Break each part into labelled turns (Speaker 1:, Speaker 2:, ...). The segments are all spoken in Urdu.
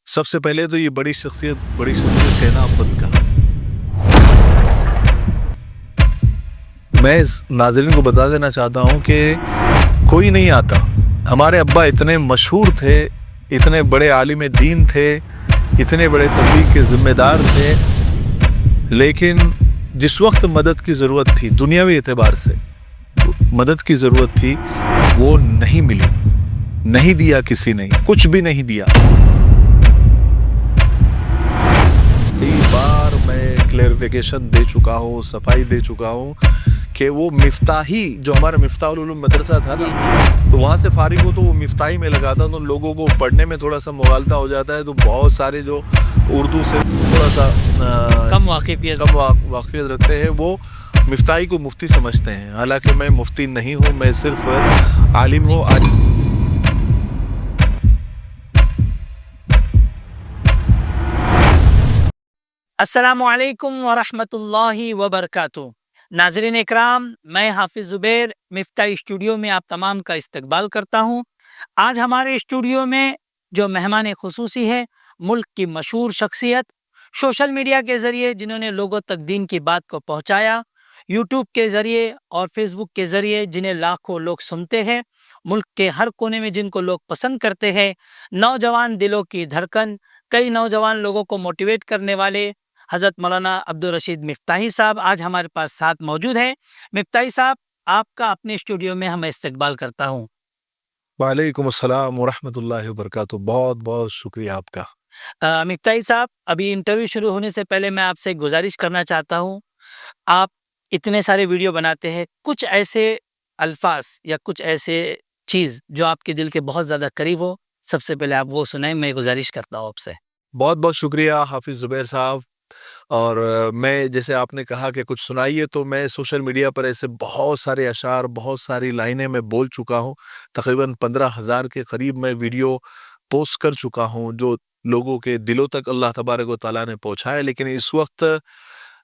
Speaker 1: سب سے پہلے تو یہ بڑی شخصیت کہنا آپ بند کرو. میں اس ناظرین کو بتا دینا چاہتا ہوں کہ کوئی نہیں آتا. ہمارے ابا اتنے مشہور تھے، اتنے بڑے عالم دین تھے، اتنے بڑے تبلیغ کے ذمہ دار تھے، لیکن جس وقت مدد کی ضرورت تھی، دنیاوی اعتبار سے مدد کی ضرورت تھی، وہ نہیں ملی، نہیں دیا کسی نے، کچھ بھی نہیں دیا. کئی بار میں کلیئرفیکیشن دے چکا ہوں، صفائی دے چکا ہوں کہ وہ مفتاحی جو ہمارا مفتاح العلوم مدرسہ تھا نا، تو وہاں سے فارغ ہو تو وہ مفتاحی میں لگاتا، تو لوگوں کو پڑھنے میں تھوڑا سا مغالطہ ہو جاتا ہے، تو بہت سارے جو اردو سے تھوڑا سا
Speaker 2: کم واقفیت
Speaker 1: رکھتے ہیں، وہ مفتاحی کو مفتی سمجھتے ہیں. حالانکہ میں مفتی نہیں ہوں، میں صرف عالم ہوں.
Speaker 2: السلام علیکم ورحمۃ اللہ وبرکاتہ. ناظرین اکرام، میں حافظ زبیر مفتاح اسٹوڈیو میں آپ تمام کا استقبال کرتا ہوں. آج ہمارے اسٹوڈیو میں جو مہمان خصوصی ہے، ملک کی مشہور شخصیت، سوشل میڈیا کے ذریعے جنہوں نے لوگوں تک دین کی بات کو پہنچایا، یوٹیوب کے ذریعے اور فیس بک کے ذریعے جنہیں لاکھوں لوگ سنتے ہیں، ملک کے ہر کونے میں جن کو لوگ پسند کرتے ہیں، نوجوان دلوں کی دھڑکن، کئی نوجوان لوگوں کو موٹیویٹ کرنے والے حضرت مولانا عبدالرشید مفتاحی صاحب آج ہمارے پاس ساتھ موجود ہیں. مفتاحی صاحب، آپ کا اپنے اسٹوڈیو میں ہمیں استقبال کرتا ہوں.
Speaker 1: وعلیکم السلام ورحمۃ اللہ وبرکاتہ. بہت بہت شکریہ آپ کا.
Speaker 2: مفتاحی صاحب، ابھی انٹرویو شروع ہونے سے پہلے میں آپ سے گزارش کرنا چاہتا ہوں، آپ اتنے سارے ویڈیو بناتے ہیں، کچھ ایسے الفاظ یا کچھ ایسے چیز جو آپ کے دل کے بہت زیادہ قریب ہو، سب سے پہلے آپ وہ سنائیں. میں گزارش کرتا ہوں آپ سے.
Speaker 1: بہت بہت شکریہ حافظ زبیر صاحب. اور میں جیسے آپ نے کہا کہ کچھ سنائیے، تو میں سوشل میڈیا پر ایسے بہت سارے اشعار، بہت ساری لائنیں میں بول چکا ہوں. تقریباً 15,000 کے قریب میں ویڈیو پوسٹ کر چکا ہوں، جو لوگوں کے دلوں تک اللہ تبارک و تعالیٰ نے پہنچایا. لیکن اس وقت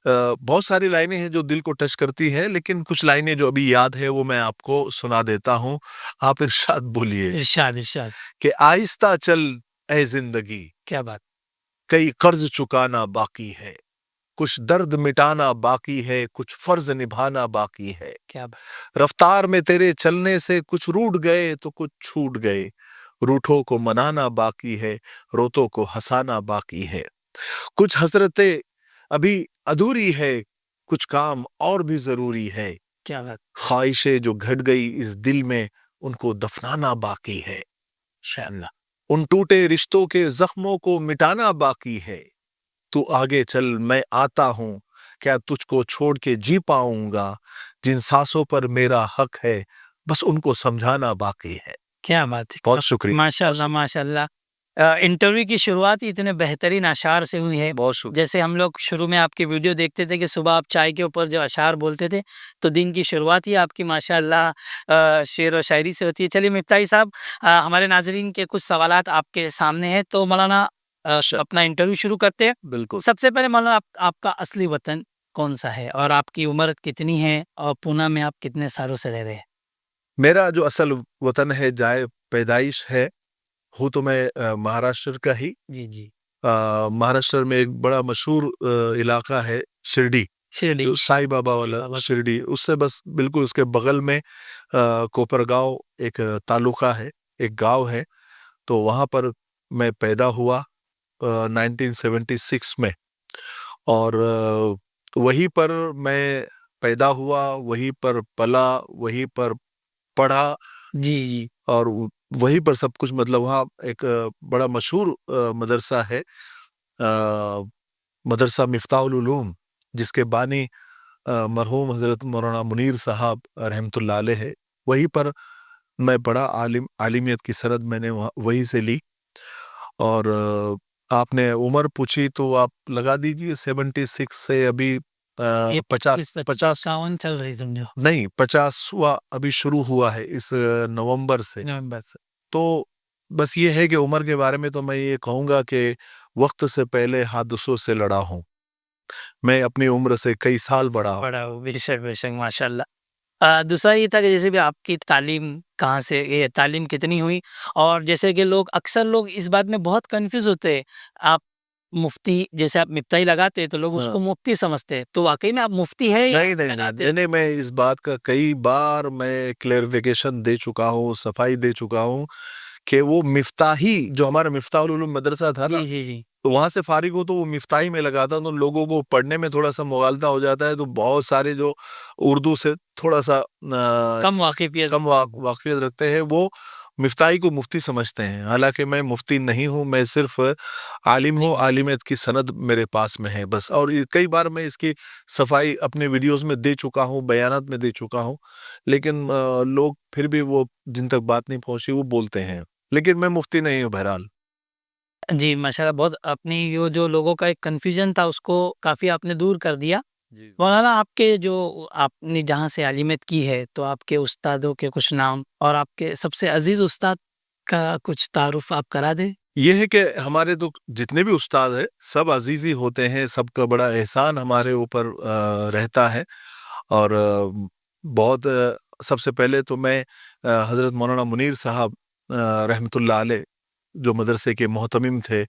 Speaker 1: بہت ساری لائنیں ہیں جو دل کو ٹچ کرتی ہے، لیکن کچھ لائنیں جو ابھی یاد ہے وہ میں آپ کو سنا دیتا ہوں. آپ ارشاد بولیے
Speaker 2: ارشاد.
Speaker 1: کہ آہستہ چل اے زندگی،
Speaker 2: کیا بات.
Speaker 1: کئی قرض چکانا باقی ہے، کچھ درد مٹانا باقی ہے، کچھ فرض نبھانا باقی ہے.
Speaker 2: کیا بات.
Speaker 1: رفتار میں تیرے چلنے سے کچھ روٹ گئے تو کچھ چھوٹ گئے، روٹوں کو منانا باقی ہے، روتوں کو ہنسانا باقی ہے. کچھ حسرتیں ابھی ادھوری ہے، کچھ کام اور بھی ضروری ہے.
Speaker 2: کیا بات.
Speaker 1: خواہشیں جو گھٹ گئی اس دل میں، ان کو دفنانا باقی ہے.
Speaker 2: انشاءاللہ.
Speaker 1: ان ٹوٹے رشتوں کے زخموں کو مٹانا باقی ہے. تو آگے چل میں آتا ہوں، کیا تجھ کو چھوڑ کے جی پاؤں گا؟ جن سانسوں پر میرا حق ہے، بس ان کو سمجھانا باقی ہے.
Speaker 2: کیا بات ہے.
Speaker 1: بہت شکریہ.
Speaker 2: ماشاء اللہ. انٹرویو کی شروعات ہی اتنے بہترین اشعار سے ہوئی ہے.
Speaker 1: بہت شکریہ.
Speaker 2: جیسے ہم لوگ شروع میں آپ کی ویڈیو دیکھتے تھے کہ صبح آپ چائے کے اوپر جو اشعار بولتے تھے، تو دن کی شروعات ہی آپ کی ماشاءاللہ شعر و شاعری سے ہوتی ہے. چلیے مفتاحی صاحب، ہمارے ناظرین کے کچھ سوالات آپ کے سامنے ہیں، تو مولانا اپنا انٹرویو شروع کرتے ہیں.
Speaker 1: بالکل.
Speaker 2: سب سے پہلے مولانا، آپ کا اصلی وطن کون سا ہے اور آپ کی عمر کتنی ہے اور پونا میں آپ کتنے سالوں سے رہ رہے ہیں؟
Speaker 1: میرا جو اصل وطن ہے، جائے پیدائش ہے، ہوں تو میں مہاراشٹر کا ہی.
Speaker 2: جی.
Speaker 1: مہاراشٹر میں ایک بڑا مشہور علاقہ ہے شرڈی،
Speaker 2: شرڈی.
Speaker 1: جو سائی بابا والا شرڈی، اس سے بس بالکل اس کے بغل میں کوپر گاؤں ایک تعلقہ ہے، ایک گاؤں ہے. تو وہاں پر میں پیدا ہوا 1976 میں، اور وہیں پر میں پیدا ہوا، وہیں پر پلا، وہیں پر پڑھا.
Speaker 2: جی.
Speaker 1: اور وہیں پر سب کچھ، مطلب وہاں ایک بڑا مشہور مدرسہ ہے، مدرسہ مفتاح العلوم، جس کے بانی مرحوم حضرت مولانا منیر صاحب رحمۃ اللہ علیہ ہے. وہیں پر میں پڑھا، عالمیت کی سند میں نے وہیں سے لی. اور آپ نے عمر پوچھی تو آپ لگا دیجئے 76 سے ابھی 50
Speaker 2: چل رہی سمجھو.
Speaker 1: نہیں، 50واں ابھی شروع ہوا ہے اس نومبر سے. تو بس یہ ہے کہ عمر کے بارے میں تو میں یہ کہوں گا کہ وقت سے پہلے حادثوں سے لڑا ہوں. میں اپنی عمر سے کئی سال بڑا ہوں.
Speaker 2: بے شک ماشاء اللہ. دوسرا یہ تھا کہ جیسے بھی آپ کی تعلیم کہاں سے، یہ تعلیم کتنی ہوئی، اور جیسے کہ اکثر لوگ اس بات میں بہت کنفیوز ہوتے ہیں. آپ مفتی، جیسے آپ مفتاحی لگاتے ہیں تو لوگ اس
Speaker 1: ہاں
Speaker 2: کو مفتی سمجھتے ہیں، تو واقعی میں آپ مفتی ہے یا
Speaker 1: نہیں نہیں نہیں
Speaker 2: لگاتے
Speaker 1: نہیں نہیں، میں اس بات کا کئی بار میں کلیئرفیکیشن دے چکا ہوں، صفائی دے چکا ہوں کہ وہ مفتاحی جو ہمارا مفتاح العلوم مدرسہ تھا نا،
Speaker 2: جی جی جی
Speaker 1: تو وہاں سے فارغ ہو تو وہ مفتاحی میں لگاتا ہوں، تو لوگوں کو پڑھنے میں تھوڑا سا مغالطہ ہو جاتا ہے، تو بہت سارے جو اردو سے تھوڑا سا
Speaker 2: کم واقفیت.
Speaker 1: کم واقفیت رکھتے ہیں وہ مفتاحی کو مفتی سمجھتے ہیں، حالانکہ میں مفتی نہیں ہوں، میں صرف عالم ہوں، عالمیت کی سند میرے پاس میں ہے بس. اور کئی بار میں اس کی صفائی اپنے ویڈیوز میں دے چکا ہوں، بیانات میں دے چکا ہوں، لیکن لوگ پھر بھی وہ جن تک بات نہیں پہنچی وہ بولتے ہیں، لیکن میں مفتی نہیں ہوں بہرحال.
Speaker 2: جی ماشاء اللہ، بہت اپنی جو لوگوں کا ایک کنفیوژن تھا اس کو کافی آپ نے دور کر دیا.
Speaker 1: جی
Speaker 2: مولانا، آپ کے جو آپ نے جہاں سے عالمیت کی ہے تو آپ کے استادوں کے کچھ نام اور آپ کے سب سے عزیز استاد کا کچھ تعارف آپ کرا دیں.
Speaker 1: یہ ہے کہ ہمارے تو جتنے بھی استاد ہیں سب عزیزی ہوتے ہیں، سب کا بڑا احسان ہمارے اوپر رہتا ہے. اور بہت سب سے پہلے تو میں حضرت مولانا منیر صاحب رحمۃ اللہ علیہ جو مدرسے کے محتمم تھے،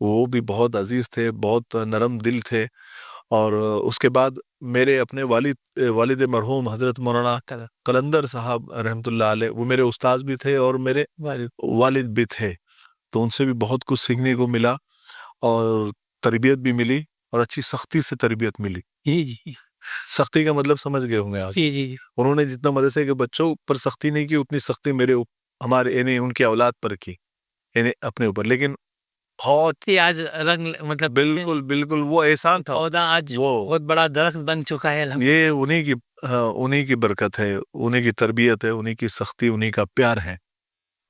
Speaker 1: وہ بھی بہت عزیز تھے، بہت نرم دل تھے. اور اس کے بعد میرے اپنے والد مرحوم حضرت مولانا قلندر صاحب رحمۃ اللہ علیہ، وہ میرے استاد بھی تھے اور میرے والد بھی تھے، تو ان سے بھی بہت کچھ سیکھنے کو ملا اور تربیت بھی ملی، اور اچھی سختی سے تربیت ملی.
Speaker 2: جی جی
Speaker 1: سختی کا مطلب سمجھ گئے ہوں گے آپ.
Speaker 2: جی جی
Speaker 1: انہوں نے جتنا مدرسے کے بچوں پر سختی نہیں کی اتنی سختی ہمارے یعنی ان کی اولاد پر کی، یعنی اپنے اوپر. لیکن بہت
Speaker 2: جی. آج رنگ مطلب
Speaker 1: بالکل بالکل وہ احسان تھا،
Speaker 2: پودا آج
Speaker 1: وہ
Speaker 2: بہت بڑا درخت بن چکا ہے.
Speaker 1: یہ انہی کی برکت ہے، انہی کی تربیت ہے، انہی کی سختی، انہی کا پیار ہے.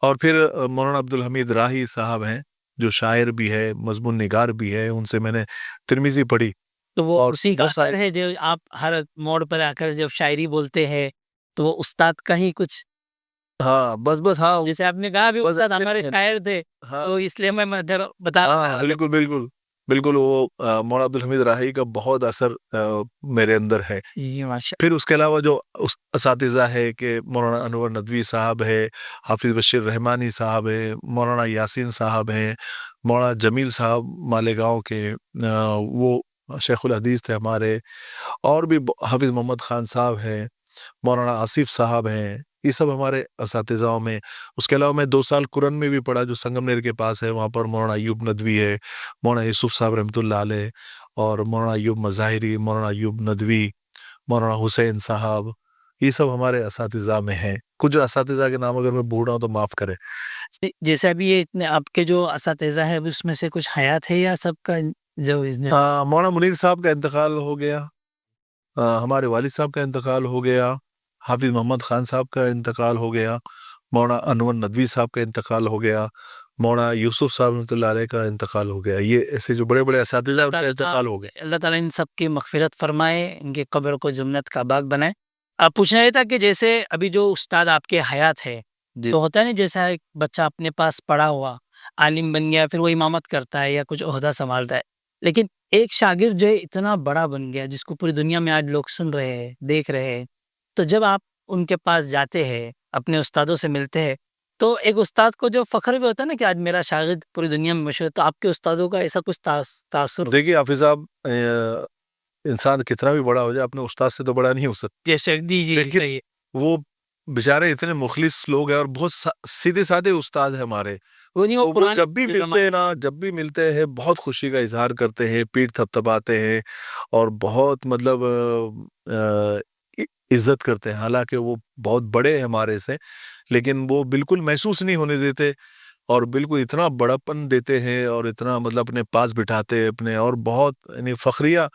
Speaker 1: اور پھر مولانا عبدالحمید راہی صاحب ہیں جو شاعر بھی ہے، مضمون نگار بھی ہے، ان سے میں نے ترمذی پڑھی.
Speaker 2: تو وہ
Speaker 1: اور
Speaker 2: اسی کا اثر ہے جو آپ ہر موڑ پر آ کر جب شاعری بولتے ہیں تو وہ استاد کا ہی کچھ.
Speaker 1: ہاں بس ہاں
Speaker 2: جیسے آپ نے کہا بھی استاد ہمارے شاعر تھے،
Speaker 1: ہاں
Speaker 2: تو اس لیے میں بتا
Speaker 1: ہاں بالکل بالکل بالکل وہ مولانا عبدالحمید راہی کا بہت اثر میرے اندر ہے.
Speaker 2: جی ماشاء
Speaker 1: پھر اس کے علاوہ جو اساتذہ ہے کہ مولانا انور ندوی صاحب ہے، حافظ بشیر رحمانی صاحب ہے، مولانا یاسین صاحب ہیں، مولانا جمیل صاحب مالیگاؤں کے، وہ شیخ الحدیث تھے ہمارے. اور بھی حافظ محمد خان صاحب ہیں، مولانا آصف صاحب ہیں، یہ سب ہمارے اساتذہوں میں. اس کے علاوہ میں 2 سال قرآن میں بھی پڑھا جو سنگم نیر کے پاس ہے، وہاں پر مولانا ایوب ندوی ہے، مولانا یوسف صاحب رحمۃ اللہ علیہ، اور مولانا ایوب مظاہری، مولانا ایوب ندوی، مولانا حسین صاحب، یہ سب ہمارے اساتذہ میں ہیں. کچھ اساتذہ کے نام اگر میں بھول رہا ہوں تو معاف کریں.
Speaker 2: جیسے ابھی یہ اتنے آپ کے جو اساتذہ ہے اس میں سے کچھ حیات ہے یا سب کا جو
Speaker 1: مولانا منیر صاحب کا انتقال ہو گیا، ہمارے والد صاحب کا انتقال ہو گیا، حافظ محمد خان صاحب کا انتقال ہو گیا، مولانا انور ندوی صاحب کا انتقال ہو گیا، مولانا یوسف صاحب رحمۃ اللہ علیہ کا انتقال ہو گیا. یہ ایسے جو بڑے بڑے اساتذہ ان کا انتقال ہو گیا.
Speaker 2: اللہ تعالیٰ ان سب کی مغفرت فرمائے، ان کے قبر کو جنت کا باغ بنائے. آپ پوچھنا یہ تھا کہ جیسے ابھی جو استاد آپ کے حیات ہے تو ہوتا ہے نا، جیسا ایک بچہ اپنے پاس پڑھا ہوا عالم بن گیا، پھر وہ امامت کرتا ہے یا کچھ عہدہ سنبھالتا ہے، لیکن ایک شاگرد جو ہے اتنا بڑا بن گیا جس کو پوری دنیا میں آج لوگ سن رہے ہیں، دیکھ رہے ہیں، تو جب آپ ان کے پاس جاتے ہیں، اپنے استادوں سے ملتے ہیں، تو ایک استاد کو جو فخر بھی ہوتا ہے نا کہ آج میرا شاگرد پوری دنیا میں مشہور ہے، تو آپ کے استادوں کا ایسا کچھ تاثر؟
Speaker 1: دیکھیے حافظ صاحب، انسان کتنا بھی بڑا ہو جائے اپنے استاد سے تو بڑا نہیں ہو سکتا.
Speaker 2: جیسے
Speaker 1: لیکن وہ بیچارے اتنے مخلص لوگ ہیں اور بہت سیدھے سادے استاد ہیں ہمارے. وہ جب بھی ملتے ہیں نا، جب بھی ملتے ہیں بہت خوشی کا اظہار کرتے ہیں، پیٹھ تھپتھپاتے ہیں اور بہت مطلب عزت کرتے ہیں. حالانکہ وہ بہت بڑے ہیں ہمارے سے، لیکن وہ بالکل محسوس نہیں ہونے دیتے اور بالکل اتنا بڑاپن دیتے ہیں اور اتنا مطلب اپنے پاس بٹھاتے ہیں اپنے، اور بہت یعنی فخریہ.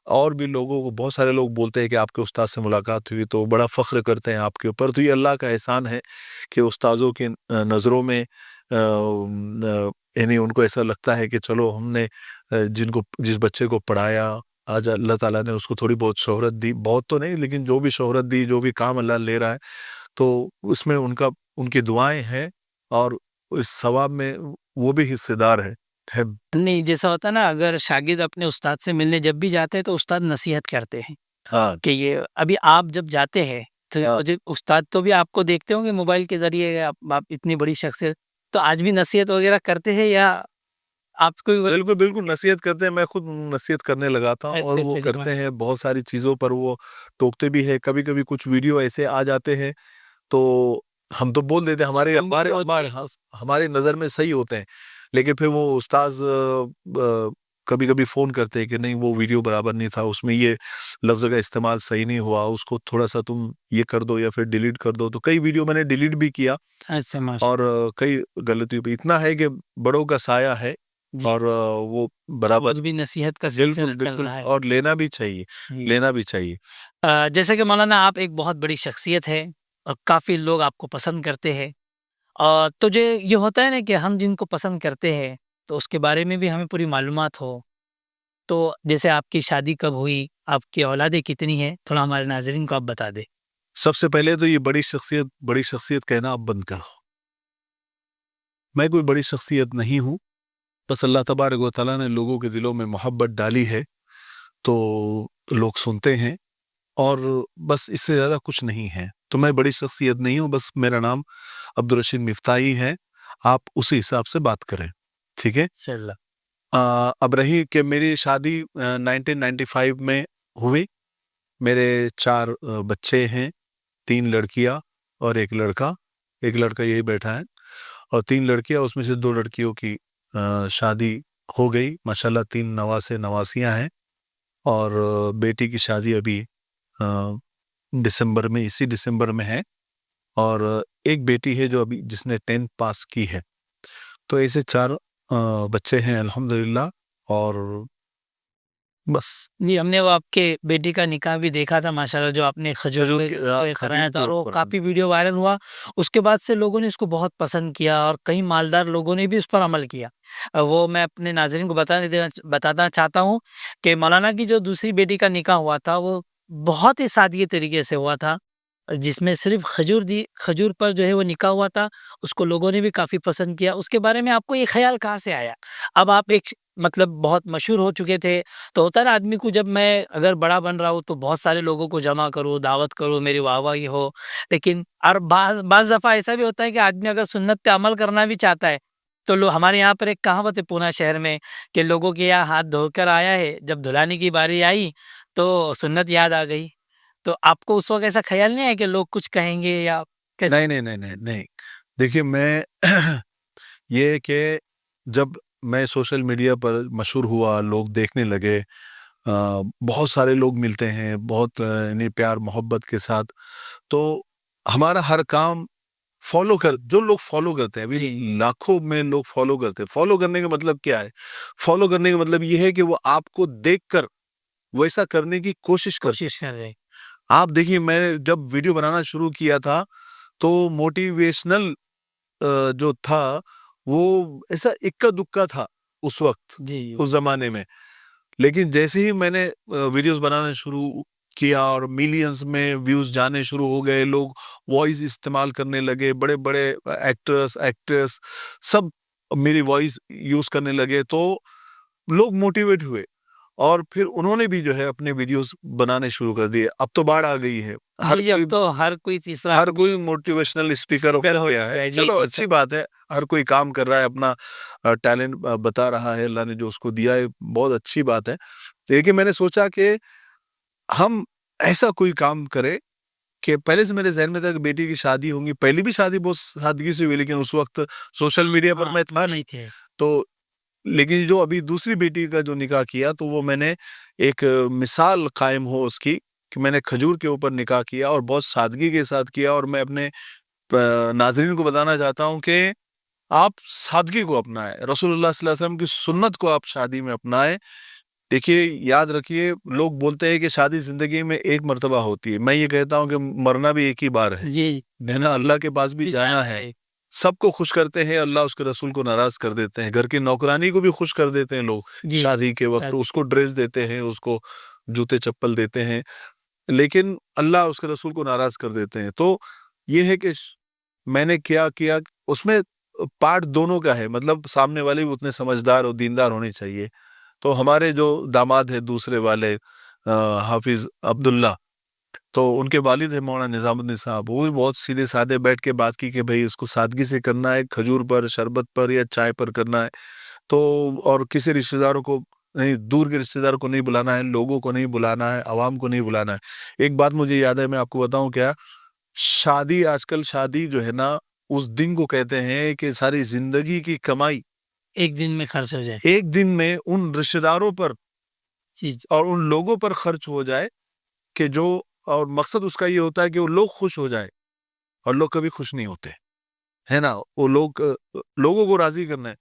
Speaker 1: اور بھی لوگوں کو، بہت سارے لوگ بولتے ہیں کہ آپ کے استاد سے ملاقات ہوئی تو بڑا فخر کرتے ہیں آپ کے اوپر. تو یہ اللہ کا احسان ہے کہ استاذوں کی نظروں میں یعنی ان کو ایسا لگتا ہے کہ چلو ہم نے جس بچے کو پڑھایا، آج اللہ تعالیٰ نے اس کو تھوڑی بہت شہرت دی، بہت تو نہیں لیکن جو بھی شہرت دی، جو بھی کام اللہ لے رہا ہے، تو اس میں ان کی دعائیں ہیں اور اس ثواب میں وہ بھی حصے دار ہے.
Speaker 2: نہیں، جیسا ہوتا ہے نا، اگر شاگرد اپنے استاد سے ملنے جب بھی جاتے ہیں تو استاد نصیحت کرتے ہیں
Speaker 1: ہاں
Speaker 2: کہ یہ ابھی آپ جب جاتے ہیں تو استاد تو بھی آپ کو دیکھتے ہوں گے موبائل کے ذریعے، آپ اتنی بڑی شخصیت، تو آج بھی نصیحت وغیرہ کرتے ہیں یا آپ کو بھی؟
Speaker 1: بالکل بالکل نصیحت کرتے ہیں، میں خود نصیحت کرنے لگاتا ہوں اور
Speaker 2: اچھا
Speaker 1: وہ
Speaker 2: اچھا جی،
Speaker 1: کرتے ہیں بہت ساری چیزوں پر، وہ ٹوکتے بھی ہے، کبھی کبھی کچھ ویڈیو ایسے آ جاتے ہیں تو ہم تو بول دیتے ہیں، ہماری نظر میں صحیح ہوتے ہیں، لیکن پھر وہ استاذ کبھی کبھی فون کرتے ہیں کہ نہیں وہ ویڈیو برابر نہیں تھا، اس میں یہ لفظ کا استعمال صحیح نہیں ہوا، اس کو تھوڑا سا تم یہ کر دو یا پھر ڈیلیٹ کر دو، تو کئی ویڈیو میں نے ڈیلیٹ بھی کیا
Speaker 2: اچھا ماشاء
Speaker 1: اور کئی غلطیوں پہ اتنا ہے کہ بڑوں کا سایہ ہے
Speaker 2: جی،
Speaker 1: اور وہ برابر
Speaker 2: آج بھی نصیحت کا
Speaker 1: بالکل
Speaker 2: سلسلہ چل
Speaker 1: بالکل
Speaker 2: رہا ہے
Speaker 1: اور لینا بھی چاہیے،
Speaker 2: جی۔
Speaker 1: لینا بھی چاہیے۔
Speaker 2: جیسے کہ مولانا آپ ایک بہت بڑی شخصیت ہے اور کافی لوگ آپ کو پسند کرتے ہیں، اور تو جو یہ ہوتا ہے نا کہ ہم جن کو پسند کرتے ہیں تو اس کے بارے میں بھی ہمیں پوری معلومات ہو، تو جیسے آپ کی شادی کب ہوئی، آپ کی اولادیں کتنی ہیں، تھوڑا ہمارے ناظرین کو آپ بتا دیں۔
Speaker 1: سب سے پہلے تو یہ بڑی شخصیت کہنا آپ بند کرو، میں کوئی بڑی شخصیت نہیں ہوں، بس اللہ تبارک و تعالیٰ نے لوگوں کے دلوں میں محبت ڈالی ہے تو لوگ سنتے ہیں، اور بس اس سے زیادہ کچھ نہیں ہے، تو میں بڑی شخصیت نہیں ہوں، بس میرا نام عبدالرشید مفتاحی ہے، آپ اسی حساب سے بات کریں، ٹھیک ہے۔
Speaker 2: صلی اللہ۔
Speaker 1: اب رہی کہ میری شادی 1995 میں ہوئی، میرے 4 بچے ہیں، 3 لڑکیاں اور ایک لڑکا یہی بیٹھا ہے، اور 3 لڑکیاں، اس میں سے 2 لڑکیوں کی شادی ہو گئی، ماشاءاللہ 3 نواسے نواسیاں ہیں، اور بیٹی کی شادی ابھی اسی دسمبر میں ہے، اور ایک بیٹی ہے جو ابھی جس نے 10th پاس کی ہے، تو ایسے 4 بچے ہیں الحمدللہ، اور بس
Speaker 2: جی، ہم نے وہ آپ کے بیٹی کا نکاح بھی دیکھا تھا ماشاءاللہ، جو آپ نے کھجور پہ کرایا تھا، اور وہ کافی ویڈیو وائرل ہوا، اس کے بعد سے لوگوں نے اس کو بہت پسند کیا اور کئی مالدار لوگوں نے بھی اس پر عمل کیا۔ وہ میں اپنے ناظرین کو بتانا چاہتا ہوں کہ مولانا کی جو دوسری بیٹی کا نکاح ہوا تھا وہ بہت ہی سادگی طریقے سے ہوا تھا، جس میں صرف کھجور پر جو ہے وہ نکاح ہوا تھا، اس کو لوگوں نے بھی کافی پسند کیا۔ اس کے بارے میں آپ کو یہ خیال کہاں سے آیا؟ اب آپ ایک مطلب بہت مشہور ہو چکے تھے، تو ہوتا ہے نا آدمی کو، جب میں اگر بڑا بن رہا ہوں تو بہت سارے لوگوں کو جمع کرو، دعوت کرو، میری واہ واہی ہو، لیکن اور بعض دفعہ ایسا بھی ہوتا ہے کہ آدمی اگر سنت پہ عمل کرنا بھی چاہتا ہے تو ہمارے یہاں پر ایک کہاوت ہے پونا شہر میں کہ لوگوں کے یہاں ہاتھ دھو کر آیا ہے، جب دھلانے کی باری آئی تو سنت یاد آ گئی۔ تو آپ کو اس وقت ایسا خیال نہیں ہے کہ لوگ کچھ کہیں گے یا کیسے؟
Speaker 1: نہیں، دیکھیے میں یہ کہ جب میں سوشل میڈیا پر مشہور ہوا، لوگ دیکھنے لگے، بہت سارے لوگ ملتے ہیں، بہت یعنی پیار محبت کے ساتھ، تو ہمارا ہر کام جو لوگ فالو کرتے ہیں، ابھی لاکھوں میں لوگ فالو کرتے ہیں، فالو کرنے کا مطلب کیا ہے؟ فالو کرنے کا مطلب یہ ہے کہ وہ آپ کو دیکھ کر ویسا کرنے کی کوشش کرتے
Speaker 2: کوشش کر رہے ہیں۔
Speaker 1: ہیں۔ آپ دیکھیے میں نے جب ویڈیو بنانا شروع کیا تھا تو موٹیویشنل جو تھا وہ ایسا اکا دکا تھا اس وقت،
Speaker 2: جی
Speaker 1: اس زمانے میں، لیکن جیسے ہی میں نے ویڈیوز بنانا شروع کیا اور میلینز میں ویوز جانے شروع ہو گئے، لوگ وائس استعمال کرنے لگے، بڑے بڑے ایکٹرس سب میری وائس یوز کرنے لگے، تو لوگ موٹیویٹ ہوئے، اور پھر انہوں نے بھی جو ہے اپنے ویڈیوز بنانے شروع کر دیے۔ اب تو باڑھ آ گئی ہے،
Speaker 2: جی، اب تو ہر کوئی تیسرا
Speaker 1: ہر کوئی موٹیویشنل اسپیکر ہو گیا ہے،
Speaker 2: جی،
Speaker 1: چلو اچھی بات ہے، ہر کوئی کام کر رہا ہے، اپنا ٹیلنٹ بتا رہا ہے، اللہ نے جو اس کو دیا ہے، بہت اچھی بات ہے۔ لیکن میں نے سوچا کہ ہم ایسا کوئی کام کرے کہ پہلے سے میرے ذہن میں تھا کہ بیٹی کی شادی ہوں گی، پہلی بھی شادی بہت سادگی سے ہوئی، لیکن اس وقت سوشل میڈیا پر میں تھا نہیں،
Speaker 2: تھے۔
Speaker 1: تو لیکن جو ابھی دوسری بیٹی کا جو نکاح کیا تو وہ میں نے ایک مثال قائم ہو اس کی کہ میں نے کھجور کے اوپر نکاح کیا اور بہت سادگی کے ساتھ کیا، اور میں اپنے ناظرین کو بتانا چاہتا ہوں کہ آپ سادگی کو اپنائیں، رسول اللہ صلی اللہ علیہ وسلم کی سنت کو آپ شادی میں اپنائیں۔ دیکھیے یاد رکھیے، لوگ بولتے ہیں کہ شادی زندگی میں ایک مرتبہ ہوتی ہے، میں یہ کہتا ہوں کہ مرنا بھی ایک ہی بار ہے،
Speaker 2: جی،
Speaker 1: نا اللہ کے پاس بھی جانا ہے۔ سب کو خوش کرتے ہیں، اللہ اس کے رسول کو ناراض کر دیتے ہیں، گھر کی نوکرانی کو بھی خوش کر دیتے ہیں لوگ شادی کے وقت، اس کو ڈریس دیتے ہیں، اس کو جوتے چپل دیتے ہیں، لیکن اللہ اس کے رسول کو ناراض کر دیتے ہیں۔ تو یہ ہے کہ میں نے کیا اس میں پارٹ دونوں کا ہے، مطلب سامنے والے بھی اتنے سمجھدار اور دیندار ہونے چاہیے۔ تو ہمارے جو داماد ہیں دوسرے والے حافظ عبداللہ، تو ان کے والد ہیں مولانا نظام الدین صاحب، وہ بھی بہت سیدھے سادے بیٹھ کے بات کی کہ بھائی اس کو سادگی سے کرنا ہے، کھجور پر، شربت پر یا چائے پر کرنا ہے، تو اور کسی رشتہ داروں کو نہیں، دور کے رشتہ داروں کو نہیں بلانا ہے، لوگوں کو نہیں بلانا ہے، عوام کو نہیں بلانا ہے۔ ایک بات مجھے یاد ہے، میں آپ کو بتاؤں کیا، شادی آج کل شادی جو ہے نا، اس دن کو کہتے ہیں کہ ساری زندگی کی کمائی
Speaker 2: ایک دن میں خرچ ہو جائے،
Speaker 1: ایک دن میں ان رشتہ داروں پر
Speaker 2: جی
Speaker 1: اور ان لوگوں پر خرچ ہو جائے کہ جو، اور مقصد اس کا یہ ہوتا ہے کہ وہ لوگ خوش ہو جائے، اور لوگ کبھی خوش نہیں ہوتے، ہے نا، وہ لوگوں کو راضی کرنا ہے،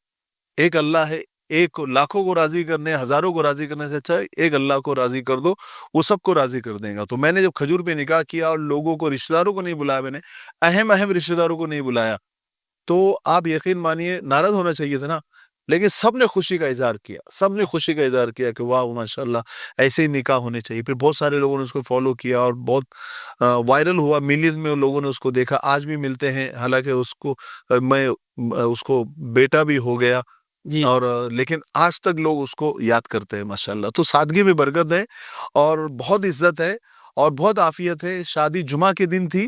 Speaker 1: ایک اللہ ہے، ایک لاکھوں کو راضی کرنے، ہزاروں کو راضی کرنے سے اچھا ہے ایک اللہ کو راضی کر دو، وہ سب کو راضی کر دے گا۔ تو میں نے جب کھجور پہ نکاح کیا اور لوگوں کو، رشتہ داروں کو نہیں بلایا، میں نے اہم رشتہ داروں کو نہیں بلایا، تو آپ یقین مانیے ناراض ہونا چاہیے تھا نا، لیکن سب نے خوشی کا اظہار کیا، سب نے خوشی کا اظہار کیا کہ واہ ماشاء اللہ، ایسے ہی نکاح ہونے چاہیے۔ پھر بہت سارے لوگوں نے اس کو فالو کیا اور بہت وائرل ہوا، ملین میں لوگوں نے اس کو دیکھا، آج بھی ملتے ہیں، حالانکہ اس کو میں اس کو بیٹا بھی ہو گیا،
Speaker 2: جی
Speaker 1: اور لیکن آج تک لوگ اس کو یاد کرتے ہیں ماشاءاللہ۔ تو سادگی میں برکت ہے، اور بہت عزت ہے، اور بہت عافیت ہے۔ شادی جمعہ کے دن تھی،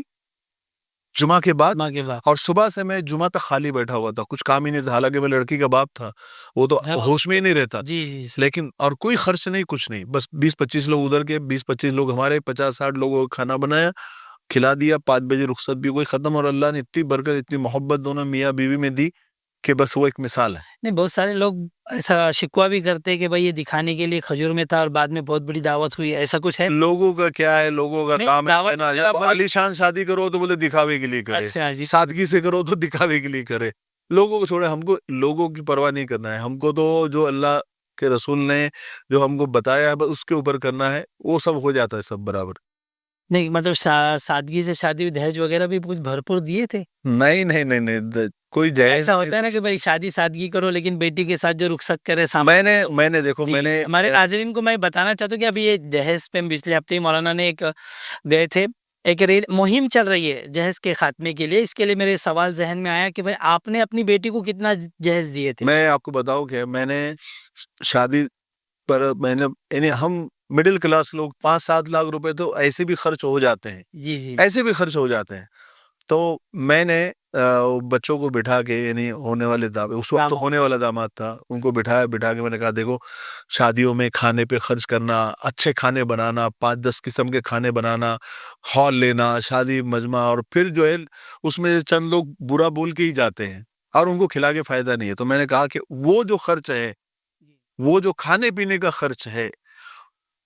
Speaker 1: جمعہ کے بعد،
Speaker 2: ماں کے بعد،
Speaker 1: اور صبح سے میں جمعہ تک خالی بیٹھا ہوا تھا، کچھ کام ہی نہیں تھا، حالانکہ میں لڑکی کا باپ تھا، وہ تو ہوش میں ہی نہیں رہتا،
Speaker 2: جی جی
Speaker 1: لیکن اور کوئی خرچ نہیں، کچھ نہیں، بس 20-25 لوگ ادھر کے، 20-25 لوگ ہمارے، 50-60 لوگوں کو کھانا بنایا، کھلا دیا، 5 بجے رخصت بھی کوئی ختم، اور اللہ نے اتنی برکت، اتنی محبت دونوں میاں بیوی میں دی کہ بس وہ ایک مثال ہے۔
Speaker 2: نہیں، بہت سارے لوگ ایسا شکوہ بھی کرتے کہ بھائی یہ دکھانے کے لیے کھجور میں تھا اور بعد میں بہت بڑی دعوت ہوئی، ایسا کچھ ہے؟
Speaker 1: لوگوں کا کیا ہے، لوگوں کا
Speaker 2: نہیں،
Speaker 1: کام
Speaker 2: دعوت
Speaker 1: ہے نا،
Speaker 2: کا بھائی،
Speaker 1: عالی شان شادی کرو تو بولے دکھاوے کے لیے کرے،
Speaker 2: اچھا جی،
Speaker 1: سادگی سے کرو تو دکھاوے کے لیے کرے، لوگوں کو چھوڑے، ہم کو لوگوں کی پرواہ نہیں کرنا ہے، ہم کو تو جو اللہ کے رسول نے جو ہم کو بتایا ہے بس اس کے اوپر کرنا ہے، وہ سب ہو جاتا ہے، سب برابر۔
Speaker 2: نہیں مطلب سادگی سے شادی ہوئی، دہیج وغیرہ بھی کچھ بھرپور دیے تھے؟
Speaker 1: نہیں نہیں نہیں نہیں، کوئی جائز
Speaker 2: ایسا ہوتا ہے نا کہ بھائی شادی سادگی کرو لیکن بیٹی کے ساتھ جو رخصت کرے
Speaker 1: میں نے دیکھو،
Speaker 2: جی
Speaker 1: میں نے
Speaker 2: ہمارے ناظرین کو میں بتانا چاہتا ہوں کہ ابھی یہ جہیز پہ پچھلے ہفتے ہی مولانا نے ایک گئے تھے، ایک مہم چل رہی ہے جہیز کے خاتمے کے لیے، اس کے لیے میرے سوال ذہن میں آیا کہ بھائی آپ نے اپنی بیٹی کو کتنا جہیز دیے تھے؟
Speaker 1: میں آپ کو بتاؤں کہ میں نے شادی پر، میں نے یعنی ہم مڈل کلاس لوگ 5-7 لاکھ روپے تو ایسے بھی خرچ ہو جاتے ہیں،
Speaker 2: جی جی
Speaker 1: ایسے بھی خرچ ہو جاتے ہیں، تو میں نے بچوں کو بٹھا کے، یعنی ہونے والے اس وقت تو ہونے والا داماد تھا، ان کو بٹھا کے میں نے کہا دیکھو، شادیوں میں کھانے پہ خرچ کرنا، اچھے کھانے بنانا، 5-10 قسم کے کھانے بنانا، ہال لینا، شادی مجمع، اور پھر جو ہے اس میں چند لوگ برا بول کے ہی جاتے ہیں اور ان کو کھلا کے فائدہ نہیں ہے، تو میں نے کہا کہ وہ جو خرچ ہے، وہ جو کھانے پینے کا خرچ ہے،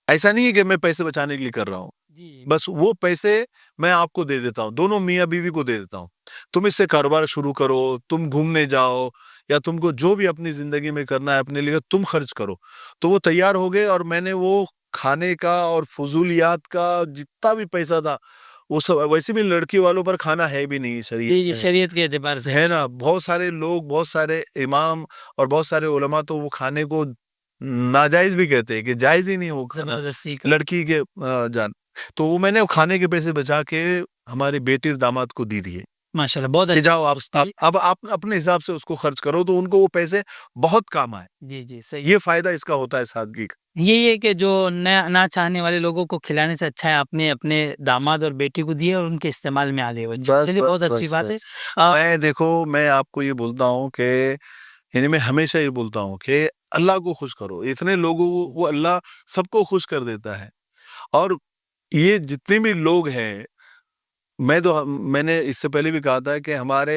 Speaker 1: ایسا نہیں ہے کہ میں پیسے بچانے کے لیے کر رہا ہوں،
Speaker 2: جی
Speaker 1: بس وہ پیسے میں آپ کو دے دیتا ہوں، دونوں میاں بیوی کو دے دیتا ہوں، تم اس سے کاروبار شروع کرو، تم گھومنے جاؤ، یا تم کو جو بھی اپنی زندگی میں کرنا ہے اپنے لیے تم خرچ کرو۔ تو وہ تیار ہو گئے، اور میں نے وہ کھانے کا اور فضولیات کا جتنا بھی پیسہ تھا وہ سب، ویسے بھی لڑکی والوں پر کھانا ہے بھی نہیں
Speaker 2: جی جی،
Speaker 1: شریعت
Speaker 2: شریعت کے اعتبار سے
Speaker 1: ہے نا، بہت سارے لوگ، بہت سارے امام اور بہت سارے علماء تو وہ کھانے کو ناجائز بھی کہتے ہیں کہ جائز ہی نہیں وہ کھانا
Speaker 2: زبردستی کا،
Speaker 1: لڑکی کے جان، تو وہ میں نے کھانے کے پیسے بچا کے ہماری بیٹی اور داماد کو دی دیے
Speaker 2: ماشاء اللہ بہت
Speaker 1: کہ
Speaker 2: اچھی
Speaker 1: جاؤ
Speaker 2: دوستی ہے۔
Speaker 1: اب آپ اپنے حساب سے اس کو خرچ کرو، تو ان کو وہ پیسے بہت کام آئے،
Speaker 2: جی جی صحیح،
Speaker 1: یہ فائدہ اس کا ہوتا ہے سادگی کا۔
Speaker 2: یہی ہے کہ جو نہ چاہنے والے لوگوں کو کھلانے سے اچھا ہے آپ نے اپنے داماد اور بیٹی کو دیے اور ان کے استعمال میں آ گئے بچے،
Speaker 1: بس
Speaker 2: چلیے بہت
Speaker 1: بس
Speaker 2: اچھی
Speaker 1: بس
Speaker 2: بات ہے۔
Speaker 1: بس میں دیکھو، میں آپ کو یہ بولتا ہوں کہ یعنی میں ہمیشہ یہ بولتا ہوں کہ اللہ کو خوش کرو، اتنے لوگوں کو اللہ سب کو خوش کر دیتا ہے، اور یہ جتنے بھی لوگ ہیں، میں نے اس سے پہلے بھی کہا تھا کہ ہمارے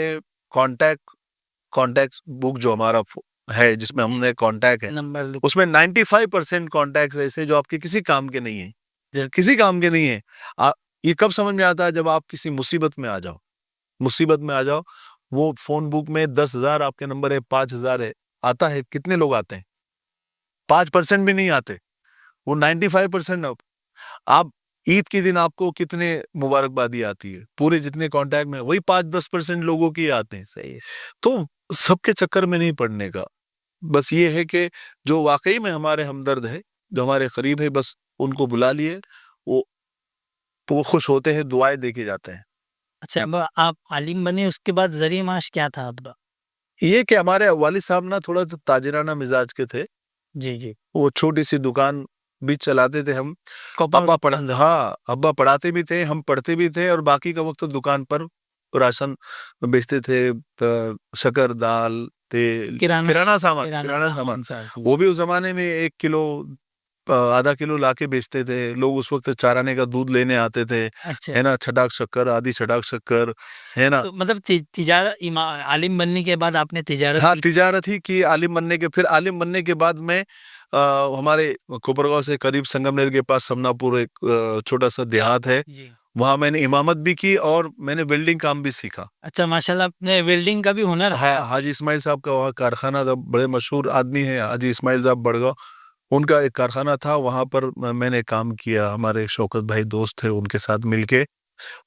Speaker 1: کانٹیکٹ بک جو ہمارا ہے، جس میں ہم نے کانٹیکٹ ہے،
Speaker 2: نمبر
Speaker 1: اس میں 95% کانٹیکٹ ایسے جو آپ کے کسی کام کے نہیں ہیں، کسی کام کے نہیں ہیں۔ یہ کب سمجھ میں آتا ہے؟ جب آپ کسی مصیبت میں آ جاؤ، وہ فون بک میں 10,000 آپ کے نمبر ہے، 5,000 ہے، آتا ہے، کتنے لوگ آتے ہیں؟ 5% بھی نہیں آتے، وہ 95%۔ آپ عید کے دن آپ کو کتنے مبارکبادی آتی ہے، پورے جتنے کانٹیکٹ میں وہی 5-10% لوگوں کی آتے ہیں، صحیح، تو سب کے چکر میں نہیں پڑنے کا، بس یہ ہے کہ جو واقعی میں ہمارے ہمدرد ہے، جو ہمارے قریب ہے، بس ان کو بلا لیے، وہ خوش ہوتے ہیں، دعائیں دے کے جاتے ہیں۔
Speaker 2: اچھا، اب آپ عالم بنے، اس کے بعد ذریعہ معاش کیا تھا آپ کا؟
Speaker 1: یہ کہ ہمارے والد صاحب نا تھوڑا تاجرانہ مزاج کے تھے،
Speaker 2: جی جی
Speaker 1: وہ چھوٹی سی دکان بھی چلاتے تھے ہم.
Speaker 2: کوپر
Speaker 1: ابا پڑھاتے بھی تھے, ہم پڑھتے بھی تھے, اور باقی کا وقت دکان پر راشن بیچتے تھے, شکر, دال, تیل, کرانہ سامان. وہ بھی اس زمانے میں 1 کلو آدھا کلو لا کے بیچتے تھے لوگ. اس وقت چارانے کا دودھ لینے آتے تھے, ہے نا, چھٹاک شکر, آدھی چھٹاک شکر, ہے نا.
Speaker 2: مطلب تجارت, عالم بننے کے بعد آپ نے تجارت
Speaker 1: ہاں, تجارت ہی کی. عالم بننے کے, پھر عالم بننے کے بعد میں ہمارے کوپرگاؤں سے قریب سنگم نیر کے پاس سمنا پور ایک چھوٹا سا دیہات ہے, وہاں میں نے امامت بھی کی اور میں نے ویلڈنگ کام بھی سیکھا.
Speaker 2: اچھا, ماشاءاللہ, آپ نے ویلڈنگ کا بھی ہنر ہے.
Speaker 1: حاجی اسماعیل صاحب کا وہاں کارخانہ تھا, بڑے مشہور آدمی ہیں حاجی اسماعیل صاحب بڑگاؤں, ان کا ایک کارخانہ تھا, وہاں پر میں نے کام کیا. ہمارے شوکت بھائی دوست تھے, ان کے ساتھ مل کے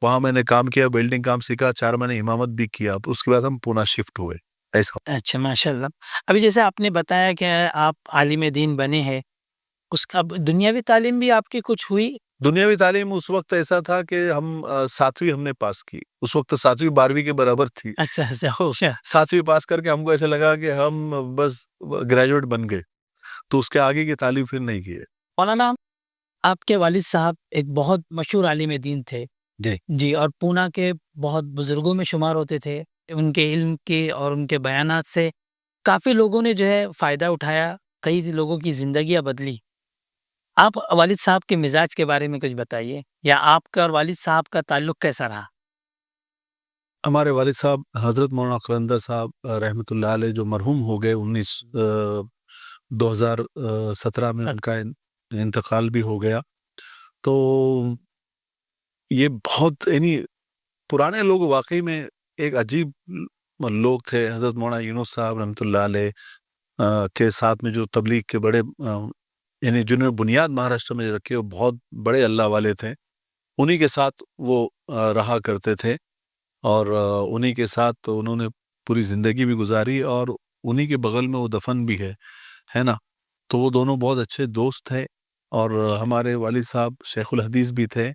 Speaker 1: وہاں میں نے کام کیا, ویلڈنگ کام سیکھا. 4 مہینے امامت بھی کیا. اس کے بعد ہم پونا شفٹ ہوئے. ایسا.
Speaker 2: اچھا, ماشاءاللہ. ابھی جیسے آپ نے بتایا کہ آپ عالم دین بنے ہیں, اس کا دنیاوی تعلیم بھی آپ کی کچھ ہوئی؟
Speaker 1: دنیاوی تعلیم اس وقت ایسا تھا کہ ہم 7ویں ہم نے پاس کی. اس وقت 7ویں 12ویں کے برابر تھی.
Speaker 2: اچھا,
Speaker 1: 7ویں پاس کر کے ہم کو ایسا لگا کہ ہم بس گریجویٹ بن گئے, تو اس کے آگے کی تعلیم پھر نہیں کی ہے.
Speaker 2: مولانا, آپ کے والد صاحب ایک بہت مشہور عالم دین تھے جی, اور پونا کے بہت بزرگوں میں شمار ہوتے تھے. ان کے علم کے اور ان کے بیانات سے کافی لوگوں نے جو ہے فائدہ اٹھایا, کئی لوگوں کی زندگیاں بدلی. آپ والد صاحب کے مزاج کے بارے میں کچھ بتائیے, یا آپ کا اور والد صاحب کا تعلق کیسا رہا؟
Speaker 1: ہمارے والد صاحب حضرت مولانا قلندر صاحب رحمۃ اللہ علیہ, جو مرحوم ہو گئے 2017 میں ان کا انتقال بھی ہو گیا. تو یہ بہت, یعنی پرانے لوگ واقعی میں ایک عجیب لوگ تھے. حضرت مولانا یونس صاحب رحمۃ اللہ علیہ کے ساتھ میں جو تبلیغ کے بڑے, یعنی جنہوں نے بنیاد مہاراشٹر میں رکھی, وہ بہت بڑے اللہ والے تھے. انہی کے ساتھ وہ رہا کرتے تھے, اور انہی کے ساتھ انہوں نے پوری زندگی بھی گزاری, اور انہی کے بغل میں وہ دفن بھی ہے نا. تو وہ دونوں بہت اچھے دوست تھے, اور ہمارے والد صاحب شیخ الحدیث بھی تھے,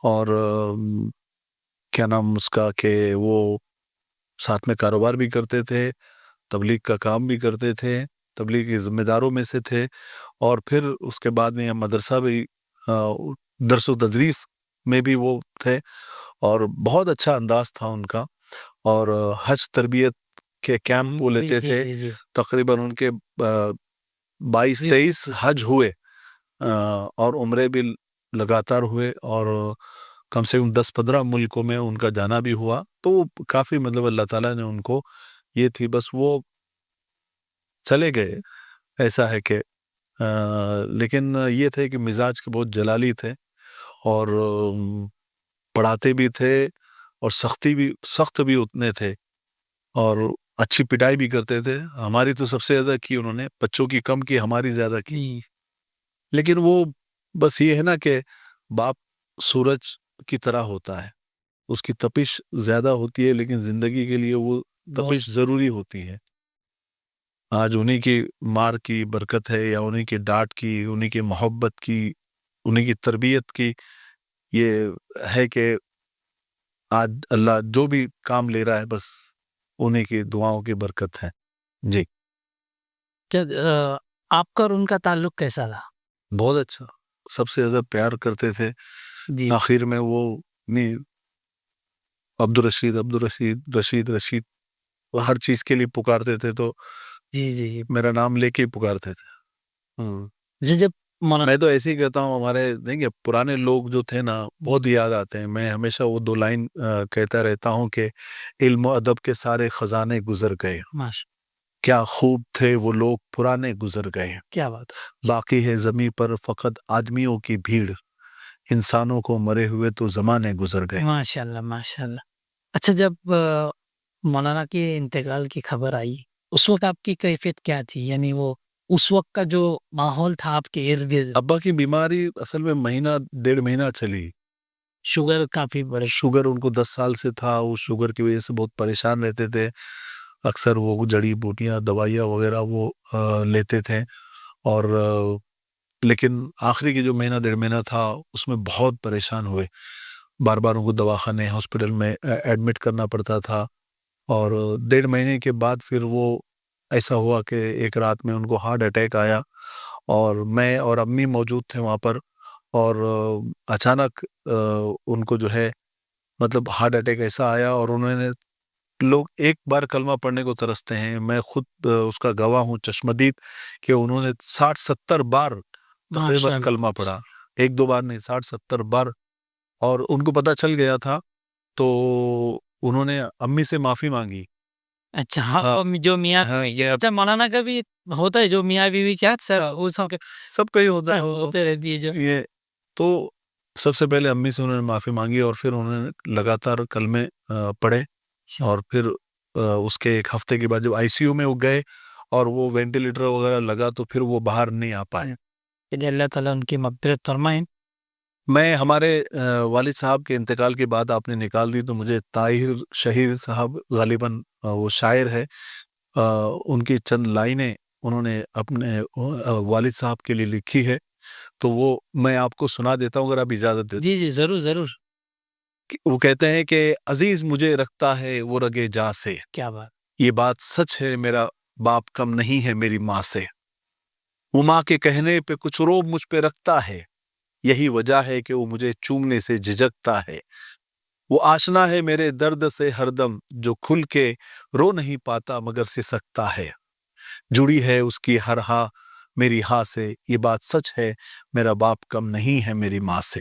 Speaker 1: اور کیا نام اس کا, کہ وہ ساتھ میں کاروبار بھی کرتے تھے, تبلیغ کا کام بھی کرتے تھے, تبلیغ کے ذمہ داروں میں سے تھے. اور پھر اس کے بعد میں مدرسہ بھی, درس و تدریس میں بھی وہ تھے, اور بہت اچھا انداز تھا ان کا. اور حج تربیت کے کیمپ وہ لیتے تھے, تقریباً ان کے 22-23 حج ہوئے, اور عمرے بھی لگاتار ہوئے, اور کم سے کم 10-15 ملکوں میں ان کا جانا بھی ہوا. تو کافی مطلب اللہ تعالیٰ نے ان کو یہ تھی, بس وہ چلے گئے. ایسا ہے کہ لیکن یہ تھے کہ مزاج کے بہت جلالی تھے, اور پڑھاتے بھی تھے, اور سخت بھی اتنے تھے, اور اچھی پٹائی بھی کرتے تھے. ہماری تو سب سے زیادہ کی انہوں نے, بچوں کی کم کی, ہماری زیادہ کی. لیکن وہ بس یہ ہے نا کہ باپ سورج کی طرح ہوتا ہے, اس کی تپش زیادہ ہوتی ہے, لیکن زندگی کے لیے وہ تپش ضروری ہوتی ہے. آج انہی کی مار کی برکت ہے, یا انہی کی ڈانٹ کی, انہی کی محبت کی, انہی کی تربیت کی, یہ ہے کہ آج اللہ جو بھی کام لے رہا ہے بس انہی کی دعاؤں کی برکت ہے. جی.
Speaker 2: آپ کا اور ان کا تعلق کیسا رہا؟
Speaker 1: بہت اچھا, سب سے زیادہ پیار کرتے تھے. آخر میں وہ عبدالرشید وہ ہر چیز کے لیے پکارتے تھے, تو میرا نام لے کے ہی پکارتے تھے.
Speaker 2: جب
Speaker 1: میں تو ایسے ہی کہتا ہوں, ہمارے دیکھیں پرانے لوگ جو تھے نا بہت یاد آتے ہیں. میں ہمیشہ وہ 2 لائن کہتا رہتا ہوں کہ علم و ادب کے سارے خزانے گزر گئے, کیا خوب تھے وہ لوگ پرانے گزر گئے.
Speaker 2: کیا بات,
Speaker 1: باقی ہے زمیں پر فقط آدمیوں کی بھیڑ, انسانوں کو مرے ہوئے تو زمانے گزر گئے.
Speaker 2: ماشاءاللہ, ماشاءاللہ. اچھا, جب مولانا کے انتقال کی خبر آئی, اس وقت آپ کی کیفیت کیا تھی؟ یعنی وہ اس وقت کا جو ماحول تھا آپ کے ارد گرد.
Speaker 1: ابا کی بیماری اصل میں 1.5 مہینہ چلی.
Speaker 2: شوگر کافی بڑے,
Speaker 1: شوگر ان کو 10 سال سے تھا. وہ شوگر کی وجہ سے بہت پریشان رہتے تھے. اکثر وہ جڑی بوٹیاں, دوائیاں وغیرہ وہ لیتے تھے. اور لیکن آخری کی جو 1.5 مہینہ تھا اس میں بہت پریشان ہوئے. بار بار ان کو دواخانے ہاسپٹل میں ایڈمٹ کرنا پڑتا تھا. اور 1.5 مہینے کے بعد پھر وہ ایسا ہوا کہ ایک رات میں ان کو ہارٹ اٹیک آیا, اور میں اور امی موجود تھے وہاں پر، اور اچانک ان کو جو ہے مطلب ہارٹ اٹیک ایسا آیا، اور انہوں نے، لوگ ایک بار کلمہ پڑھنے کو ترستے ہیں، میں خود اس کا گواہ ہوں چشمدید، کہ انہوں نے 60-70 بار تقریباً کلمہ پڑھا، ایک دو بار نہیں، 60-70 بار. اور ان کو پتہ چل گیا تھا تو انہوں نے امی سے معافی مانگی.
Speaker 2: اچھا ہاں جو میاں اچھا مولانا کا بھی ہوتا ہے جو میاں بیوی کیا سر وہ
Speaker 1: سب کا ہی ہوتا ہے
Speaker 2: ہوتے رہتی ہے جو
Speaker 1: یہ. تو سب سے پہلے امی سے انہوں نے معافی مانگی، اور پھر انہوں نے لگاتار کلمے پڑھے، اور پھر اس کے ایک ہفتے کے بعد جب آئی سی یو میں وہ گئے اور وہ وینٹیلیٹر وغیرہ لگا تو پھر وہ باہر نہیں آ پائے.
Speaker 2: اللہ تعالیٰ ان کی مغفرت فرمائیں.
Speaker 1: میں ہمارے والد صاحب کے انتقال کے بعد آپ نے نکال دی تو مجھے طاہر شہیر صاحب، غالباً وہ شاعر ہے، ان کی چند لائنیں انہوں نے اپنے والد صاحب کے لیے لکھی ہے، تو وہ میں آپ کو سنا دیتا ہوں اگر آپ اجازت دیں.
Speaker 2: جی جی ضرور ضرور.
Speaker 1: وہ کہتے ہیں کہ عزیز مجھے رکھتا ہے وہ رگے جاں سے،
Speaker 2: کیا بات.
Speaker 1: یہ بات سچ ہے میرا باپ کم نہیں ہے میری ماں سے، وہ ماں کے کہنے پہ کچھ روب مجھ پہ رکھتا ہے، یہی وجہ ہے کہ وہ مجھے چومنے سے جھجکتا ہے، وہ آشنا ہے میرے درد سے ہر دم، جو کھل کے رو نہیں پاتا مگر سسکتا ہے، جڑی ہے اس کی ہر ہاں میری ہاں سے، یہ بات سچ ہے میرا باپ کم نہیں ہے میری ماں سے.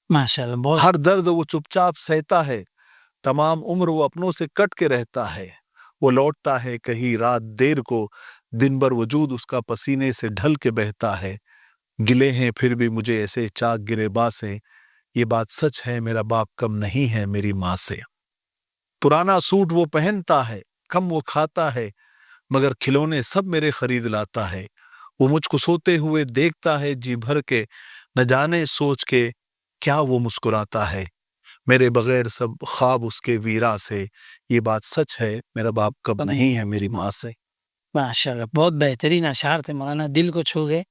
Speaker 2: ماشاءاللہ بہت.
Speaker 1: ہر درد وہ چپ چاپ سہتا ہے، تمام عمر وہ اپنوں سے کٹ کے رہتا ہے، وہ لوٹتا ہے کہیں رات دیر کو، دن بھر وجود اس کا پسینے سے ڈھل کے بہتا ہے، گلے ہیں پھر بھی مجھے ایسے چاک گرے با سے، یہ بات سچ ہے میرا باپ کم نہیں ہے میری ماں سے. پرانا سوٹ وہ پہنتا ہے، کم وہ کھاتا ہے، مگر کھلونے سب میرے خرید لاتا ہے، وہ مجھ کو سوتے ہوئے دیکھتا ہے جی بھر کے، نہ جانے سوچ کے کیا وہ مسکراتا ہے، میرے بغیر سب خواب اس کے ویراں سے، یہ بات سچ ہے میرا باپ کم نہیں ہے میری ماں سے.
Speaker 2: ماشاءاللہ بہت بہترین اشعار تھے مولانا، دل کو چھو گئے.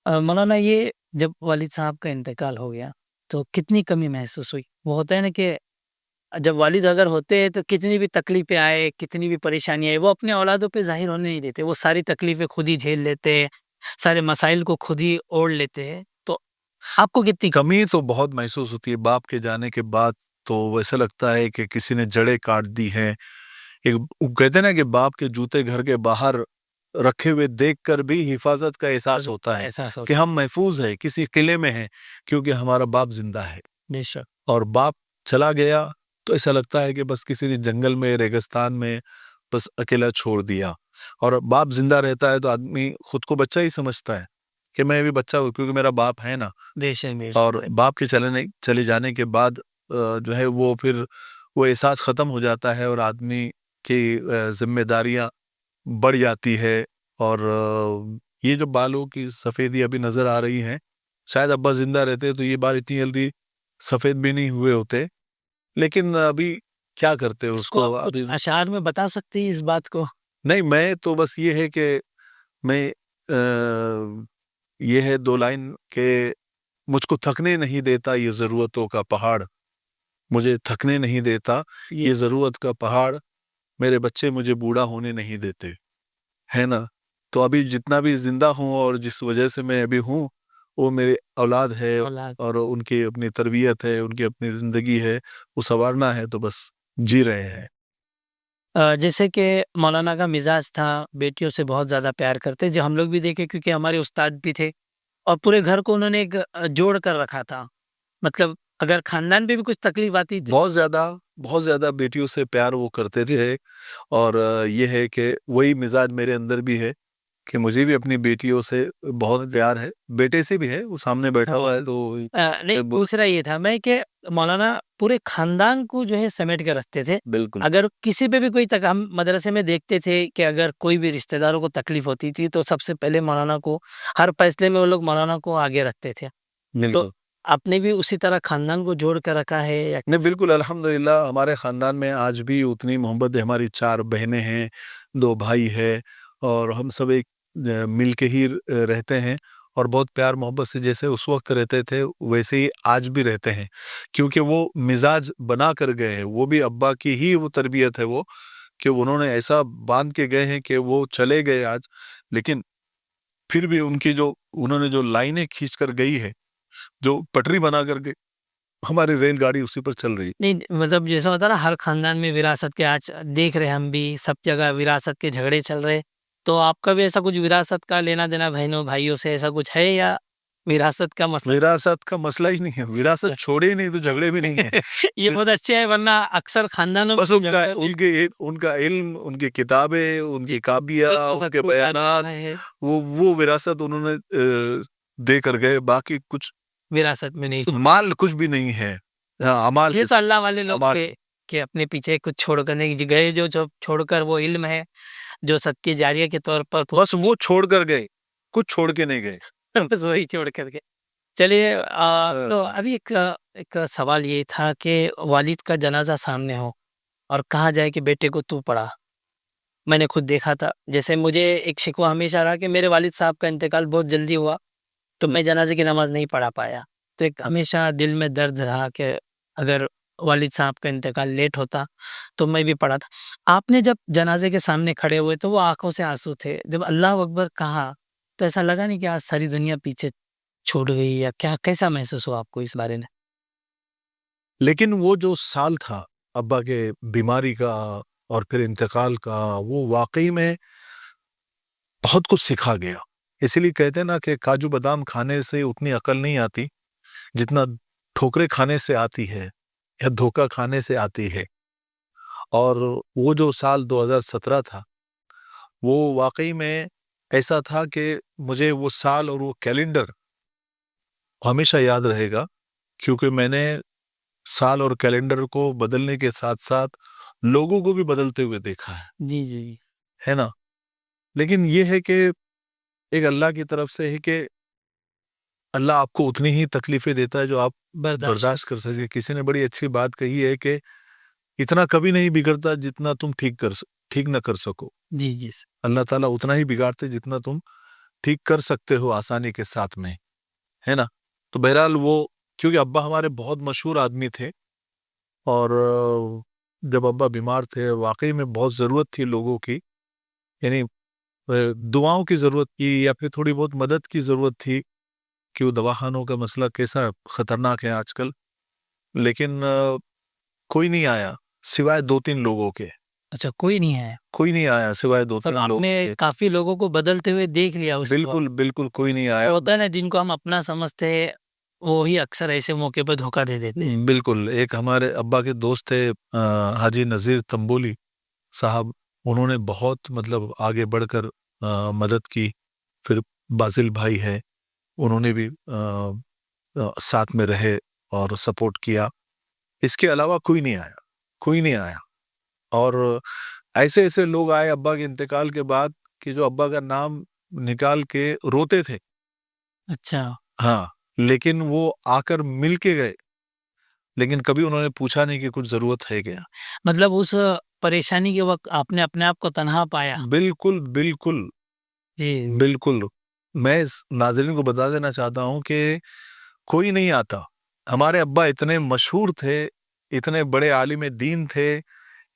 Speaker 2: مولانا یہ جب والد صاحب کا انتقال ہو گیا تو کتنی کمی محسوس ہوئی؟ وہ ہوتا ہے نا کہ جب والد اگر ہوتے ہیں تو کتنی بھی تکلیفیں آئے، کتنی بھی پریشانی آئے، وہ اپنے اولادوں پہ ظاہر ہونے نہیں دیتے، وہ ساری تکلیفیں خود ہی جھیل لیتے ہیں، سارے مسائل کو خود ہی اوڑھ لیتے ہیں. تو آپ کو کتنی
Speaker 1: کمی تو بہت محسوس ہوتی ہے باپ کے جانے کے بعد، تو ایسا لگتا ہے کہ کسی نے جڑیں کاٹ دی ہیں. ایک کہتے ہیں نا کہ باپ کے جوتے گھر کے باہر رکھے ہوئے دیکھ کر بھی حفاظت کا احساس ہوتا ہے
Speaker 2: احساس
Speaker 1: کہ
Speaker 2: ہوتا
Speaker 1: ہم محفوظ ہیں، کسی قلعے میں ہیں، کیونکہ ہمارا باپ زندہ ہے.
Speaker 2: بے شک.
Speaker 1: اور باپ چلا گیا تو ایسا لگتا ہے کہ بس کسی نے جنگل میں، ریگستان میں بس اکیلا چھوڑ دیا. اور باپ زندہ رہتا ہے تو آدمی خود کو بچہ ہی سمجھتا ہے کہ میں بھی بچہ ہوں کیونکہ میرا باپ ہے نا.
Speaker 2: بے شک بے
Speaker 1: اور
Speaker 2: شک.
Speaker 1: باپ کے چلے جانے کے بعد جو ہے وہ پھر وہ احساس ختم ہو جاتا ہے، اور آدمی کی ذمہ داریاں بڑھ جاتی ہے. اور یہ جو بالوں کی سفیدی ابھی نظر آ رہی ہے، شاید ابا زندہ رہتے تو یہ بال اتنی جلدی سفید بھی نہیں ہوئے ہوتے، لیکن ابھی کیا کرتے اس کو ابھی.
Speaker 2: اشعار میں بتا سکتے ہیں اس بات کو؟
Speaker 1: نہیں، میں تو بس یہ ہے کہ میں یہ ہے 2 لائن کہ مجھ کو تھکنے نہیں دیتا یہ ضرورتوں کا پہاڑ، مجھے تھکنے نہیں دیتا یہ ضرورت کا پہاڑ، میرے بچے مجھے بوڑھا ہونے نہیں دیتے، ہے نا. تو ابھی جتنا بھی زندہ ہوں اور جس وجہ سے میں ابھی ہوں وہ میرے اولاد ہے، اور ان کی اپنی تربیت ہے، ان کی اپنی زندگی ہے، وہ سنوارنا ہے، تو بس جی رہے ہیں.
Speaker 2: جیسے کہ مولانا کا مزاج تھا بیٹیوں سے بہت زیادہ پیار کرتے، جو ہم لوگ بھی دیکھے کیونکہ ہمارے استاد بھی تھے، اور پورے گھر کو انہوں نے ایک جوڑ کر رکھا تھا. مطلب اگر خاندان پہ بھی کچھ تکلیف آتی تو
Speaker 1: بہت زیادہ بیٹیوں سے پیار وہ کرتے تھے. اور یہ ہے کہ وہی مزاج میرے اندر بھی ہے کہ مجھے بھی اپنی بیٹیوں سے بہت پیار ہے، بیٹے سے بھی ہے، وہ سامنے بیٹھا ہوا ہے. تو
Speaker 2: نہیں دوسرا یہ تھا میں کہ مولانا پورے خاندان کو جو ہے سمیٹ کے رکھتے تھے.
Speaker 1: بالکل
Speaker 2: اگر کسی پہ بھی کوئی ہم مدرسے میں دیکھتے تھے کہ اگر کوئی بھی رشتہ داروں کو تکلیف ہوتی تھی تو سب سے پہلے مولانا کو، ہر فیصلے میں وہ لوگ مولانا کو آگے رکھتے تھے. تو آپ نے بھی اسی طرح خاندان کو جوڑ کر رکھا ہے؟
Speaker 1: نہیں، بالکل الحمدللہ ہمارے خاندان میں آج بھی اتنی محبت ہے. ہماری 4 بہنیں ہیں، 2 بھائی ہے، اور ہم سب ایک مل کے ہی رہتے ہیں، اور بہت پیار محبت سے جیسے اس وقت رہتے تھے ویسے ہی آج بھی رہتے ہیں، کیونکہ وہ مزاج بنا کر گئے ہیں. وہ بھی ابا کی ہی وہ تربیت ہے، وہ کہ انہوں نے ایسا باندھ کے گئے ہیں کہ وہ چلے گئے آج، لیکن پھر بھی ان کی جو انہوں نے جو لائنیں کھینچ کر گئی ہے، جو پٹری بنا کر گئی، ہماری ریل گاڑی اسی پر چل رہی ہے۔
Speaker 2: نہیں مطلب جیسا ہوتا ہے نا ہر خاندان میں وراثت کے، آج دیکھ رہے ہم بھی سب جگہ وراثت کے جھگڑے چل رہے، تو آپ کا بھی ایسا کچھ وراثت کا لینا دینا بہنوں بھائیوں سے ایسا کچھ ہے یا وراثت کا مسئلہ؟
Speaker 1: وراثت کا مسئلہ ہی نہیں ہے، وراثت چھوڑے ہی نہیں تو جھگڑے بھی نہیں ہیں۔
Speaker 2: یہ بہت اچھا ہے، ورنہ اکثر خاندانوں
Speaker 1: بس
Speaker 2: میں جھگڑے
Speaker 1: ان کا علم، ان کی کتابیں، ان کی کاپیاں، ان کے
Speaker 2: کو
Speaker 1: بیانات،
Speaker 2: ہے،
Speaker 1: وہ وراثت انہوں نے دے کر گئے، باقی کچھ
Speaker 2: وراثت میں نہیں چھوڑا۔
Speaker 1: مال کچھ بھی نہیں ہے۔ ہاں، اعمال
Speaker 2: یہ تو اللہ والے لوگ
Speaker 1: اعمال
Speaker 2: تھے کہ اپنے پیچھے کچھ چھوڑ کر نہیں گئے، جو چھوڑ کر وہ علم ہے جو صدقے جاریہ کے طور پر
Speaker 1: بس وہ چھوڑ کر گئے، کچھ چھوڑ کے نہیں گئے۔
Speaker 2: بس وہی چھوڑ کر کے چلیے۔ تو ابھی ایک سوال یہ تھا کہ والد کا جنازہ سامنے ہو اور کہا جائے کہ بیٹے کو تو پڑھا، میں نے خود دیکھا تھا، جیسے مجھے ایک شکوہ ہمیشہ رہا کہ میرے والد صاحب کا انتقال بہت جلدی ہوا تو میں جنازے کی نماز نہیں پڑھا پایا، تو ایک ہمیشہ دل میں درد رہا کہ اگر والد صاحب کا انتقال لیٹ ہوتا تو میں بھی پڑھا تھا۔ آپ نے جب جنازے کے سامنے کھڑے ہوئے تو وہ آنکھوں سے آنسو تھے، جب اللہ اکبر کہا تو ایسا لگا نہیں کہ آج ساری دنیا پیچھے چھوڑ گئی، یا کیا کیسا محسوس ہوا آپ کو اس بارے میں؟
Speaker 1: لیکن وہ جو سال تھا ابا کے بیماری کا اور پھر انتقال کا، وہ واقعی میں بہت کچھ سکھا گیا۔ اسی لیے کہتے ہیں نا کہ کاجو بادام کھانے سے اتنی عقل نہیں آتی جتنا ٹھوکرے کھانے سے آتی ہے یا دھوکہ کھانے سے آتی ہے۔ اور وہ جو سال 2017 تھا، وہ واقعی میں ایسا تھا کہ مجھے وہ سال اور وہ کیلنڈر ہمیشہ یاد رہے گا، کیونکہ میں نے سال اور کیلنڈر کو بدلنے کے ساتھ ساتھ لوگوں کو بھی بدلتے ہوئے دیکھا
Speaker 2: جی جی
Speaker 1: ہے نا۔ لیکن یہ ہے کہ ایک اللہ کی طرف سے ہے کہ اللہ آپ کو اتنی ہی تکلیفیں دیتا ہے جو آپ برداشت کر سکے۔ کسی نے بڑی اچھی بات کہی ہے کہ اتنا کبھی نہیں بگڑتا جتنا تم ٹھیک نہ کر سکو۔
Speaker 2: جی جی
Speaker 1: اللہ تعالیٰ اتنا ہی بگاڑتے جتنا تم ٹھیک کر سکتے ہو آسانی کے ساتھ میں، ہے نا۔ تو بہرحال وہ، کیونکہ ابا ہمارے بہت مشہور آدمی تھے، اور جب ابا بیمار تھے واقعی میں بہت ضرورت تھی لوگوں کی، یعنی دعاؤں کی ضرورت تھی یا پھر تھوڑی بہت مدد کی ضرورت تھی، کہ وہ دواخانوں کا مسئلہ کیسا خطرناک ہے آج کل۔ لیکن کوئی نہیں آیا سوائے 2-3 لوگوں کے،
Speaker 2: اچھا کوئی نہیں ہے،
Speaker 1: کوئی نہیں آیا سوائے 2-3
Speaker 2: آپ
Speaker 1: لوگوں
Speaker 2: نے
Speaker 1: کے۔
Speaker 2: کافی لوگوں کو بدلتے ہوئے دیکھ لیا اس وقت۔
Speaker 1: بالکل کوئی نہیں آیا۔
Speaker 2: ہوتا ہے نا جن کو ہم اپنا سمجھتے ہیں وہی اکثر ایسے موقع پہ دھوکہ دے دیتے ہیں۔
Speaker 1: بالکل، ایک ہمارے ابا کے دوست تھے حاجی نذیر تنبولی صاحب، انہوں نے بہت آگے بڑھ کر مدد کی۔ پھر بازل بھائی ہے، انہوں نے بھی ساتھ میں رہے اور سپورٹ کیا۔ اس کے علاوہ کوئی نہیں آیا۔ اور ایسے ایسے لوگ آئے ابا کے انتقال کے بعد کہ جو ابا کا نام نکال کے روتے تھے،
Speaker 2: اچھا،
Speaker 1: ہاں، لیکن وہ آ کر مل کے گئے، لیکن کبھی انہوں نے پوچھا نہیں کہ کچھ ضرورت ہے کیا۔
Speaker 2: مطلب اس پریشانی کے وقت آپ نے اپنے آپ کو تنہا پایا؟
Speaker 1: بالکل
Speaker 2: جی
Speaker 1: میں اس ناظرین کو بتا دینا چاہتا ہوں کہ کوئی نہیں آتا۔ ہمارے ابا اتنے مشہور تھے، اتنے بڑے عالم دین تھے،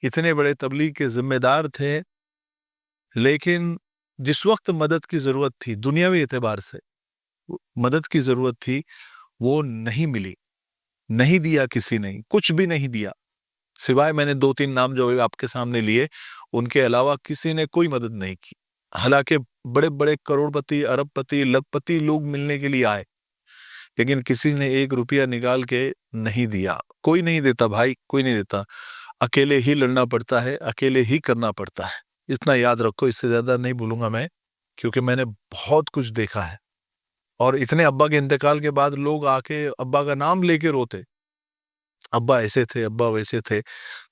Speaker 1: اتنے بڑے تبلیغ کے ذمہ دار تھے، لیکن جس وقت مدد کی ضرورت تھی، دنیاوی اعتبار سے مدد کی ضرورت تھی، وہ نہیں ملی، نہیں دیا، کسی نے کچھ بھی نہیں دیا، سوائے میں نے 2-3 نام جو آپ کے سامنے لیے، ان کے علاوہ کسی نے کوئی مدد نہیں کی۔ حالانکہ بڑے بڑے کروڑ پتی، ارب پتی، لکھ پتی لوگ ملنے کے لیے آئے، لیکن کسی نے 1 روپیہ نکال کے نہیں دیا۔ کوئی نہیں دیتا بھائی، کوئی نہیں دیتا۔ اکیلے ہی لڑنا پڑتا ہے، اکیلے ہی کرنا پڑتا ہے۔ اتنا یاد رکھو، اس سے زیادہ نہیں بولوں گا میں، کیونکہ میں نے بہت کچھ دیکھا ہے۔ اور اتنے ابا کے انتقال کے بعد لوگ آ کے ابا کا نام لے کے روتے، ابا ایسے تھے، ابا ویسے تھے۔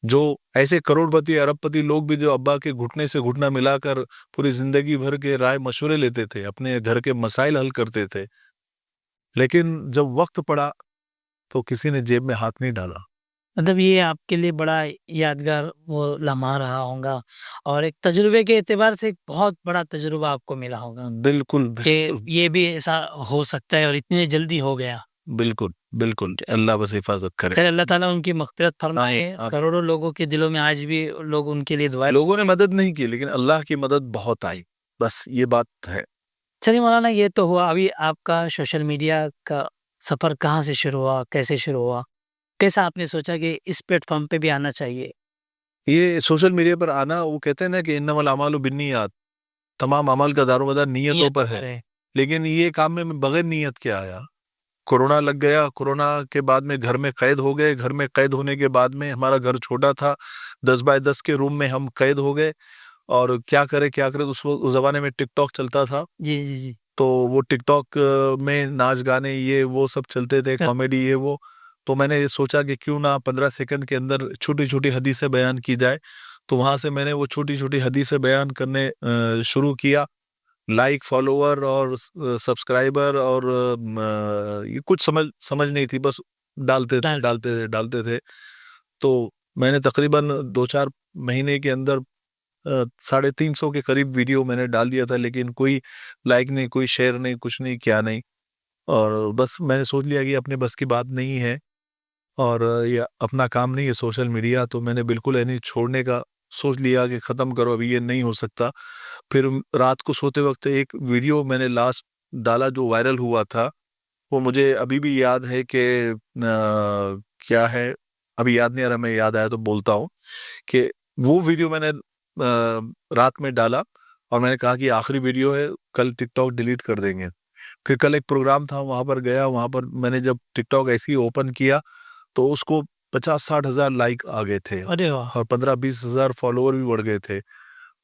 Speaker 1: جو ایسے کروڑ پتی، ارب پتی لوگ بھی جو ابا کے گھٹنے سے گھٹنا ملا کر پوری زندگی بھر کے رائے مشورے لیتے تھے، اپنے گھر کے مسائل حل کرتے تھے، لیکن جب وقت پڑا تو کسی نے جیب میں ہاتھ نہیں ڈالا۔
Speaker 2: مطلب یہ آپ کے لیے بڑا یادگار وہ لمحہ رہا ہوگا، اور ایک تجربے کے اعتبار سے ایک بہت بڑا تجربہ آپ کو ملا ہوگا
Speaker 1: بالکل
Speaker 2: کہ یہ بھی ایسا ہو سکتا ہے اور اتنی جلدی ہو گیا۔
Speaker 1: بالکل، اللہ بس حفاظت کرے۔
Speaker 2: خیر اللہ تعالیٰ ان کی مغفرت فرمائے۔ کروڑوں لوگوں کے دلوں میں آج بھی لوگ ان کے لیے دعائیں،
Speaker 1: لوگوں نے مدد نہیں کی، لیکن اللہ کی مدد بہت آئی، بس یہ بات ہے۔
Speaker 2: چلیے مولانا یہ تو ہوا، ابھی آپ کا سوشل میڈیا کا سفر کہاں سے شروع ہوا، کیسے شروع ہوا، کیسا آپ نے سوچا کہ اس پلیٹ فارم پہ بھی آنا چاہیے؟
Speaker 1: یہ سوشل میڈیا پر آنا، وہ کہتے ہیں نا کہ انما الاعمال بالنیات، تمام عمل کا دار و مدار نیتوں
Speaker 2: نیت
Speaker 1: پر ہے. لیکن یہ کام میں بغیر نیت کے آیا. کورونا لگ گیا، کورونا کے بعد میں گھر میں قید ہو گئے. گھر میں قید ہونے کے بعد میں ہمارا گھر چھوٹا تھا، 10x10 کے روم میں ہم قید ہو گئے. اور کیا کرے اس زمانے میں ٹک ٹاک چلتا تھا.
Speaker 2: جی جی جی.
Speaker 1: تو وہ ٹک ٹاک میں ناچ گانے یہ وہ سب چلتے تھے، کامیڈی یہ وہ. تو میں نے یہ سوچا کہ کیوں نہ 15 سیکنڈ کے اندر چھوٹی چھوٹی حدیثیں بیان کی جائے. تو وہاں سے میں نے وہ چھوٹی چھوٹی حدیثیں بیان کرنے شروع کیا. لائک، فالوور اور سبسکرائبر اور یہ کچھ سمجھ نہیں تھی، بس ڈالتے تھے. تو میں نے تقریباً 2-4 مہینے کے اندر 350 کے قریب ویڈیو میں نے ڈال دیا تھا. لیکن کوئی لائک نہیں، کوئی شیئر نہیں، کچھ نہیں، کیا نہیں. اور بس میں نے سوچ لیا کہ اپنے بس کی بات نہیں ہے اور یہ اپنا کام نہیں ہے سوشل میڈیا. تو میں نے بالکل چھوڑنے کا سوچ لیا کہ ختم کرو، ابھی یہ نہیں ہو سکتا. پھر رات کو سوتے وقت ایک ویڈیو میں نے لاسٹ ڈالا جو وائرل ہوا تھا. وہ مجھے ابھی بھی یاد ہے کہ کیا ہے، ابھی یاد نہیں آ رہا، میں یاد آیا تو بولتا ہوں. کہ وہ ویڈیو میں نے رات میں ڈالا اور میں نے کہا کہ آخری ویڈیو ہے، کل ٹک ٹاک ڈیلیٹ کر دیں گے. پھر کل ایک پروگرام تھا، وہاں پر گیا. وہاں پر میں نے جب ٹک ٹاک ایسے ہی اوپن کیا تو اس کو 50-60 ہزار لائک آ گئے تھے اور 15-20 ہزار فالوور بھی بڑھ گئے تھے.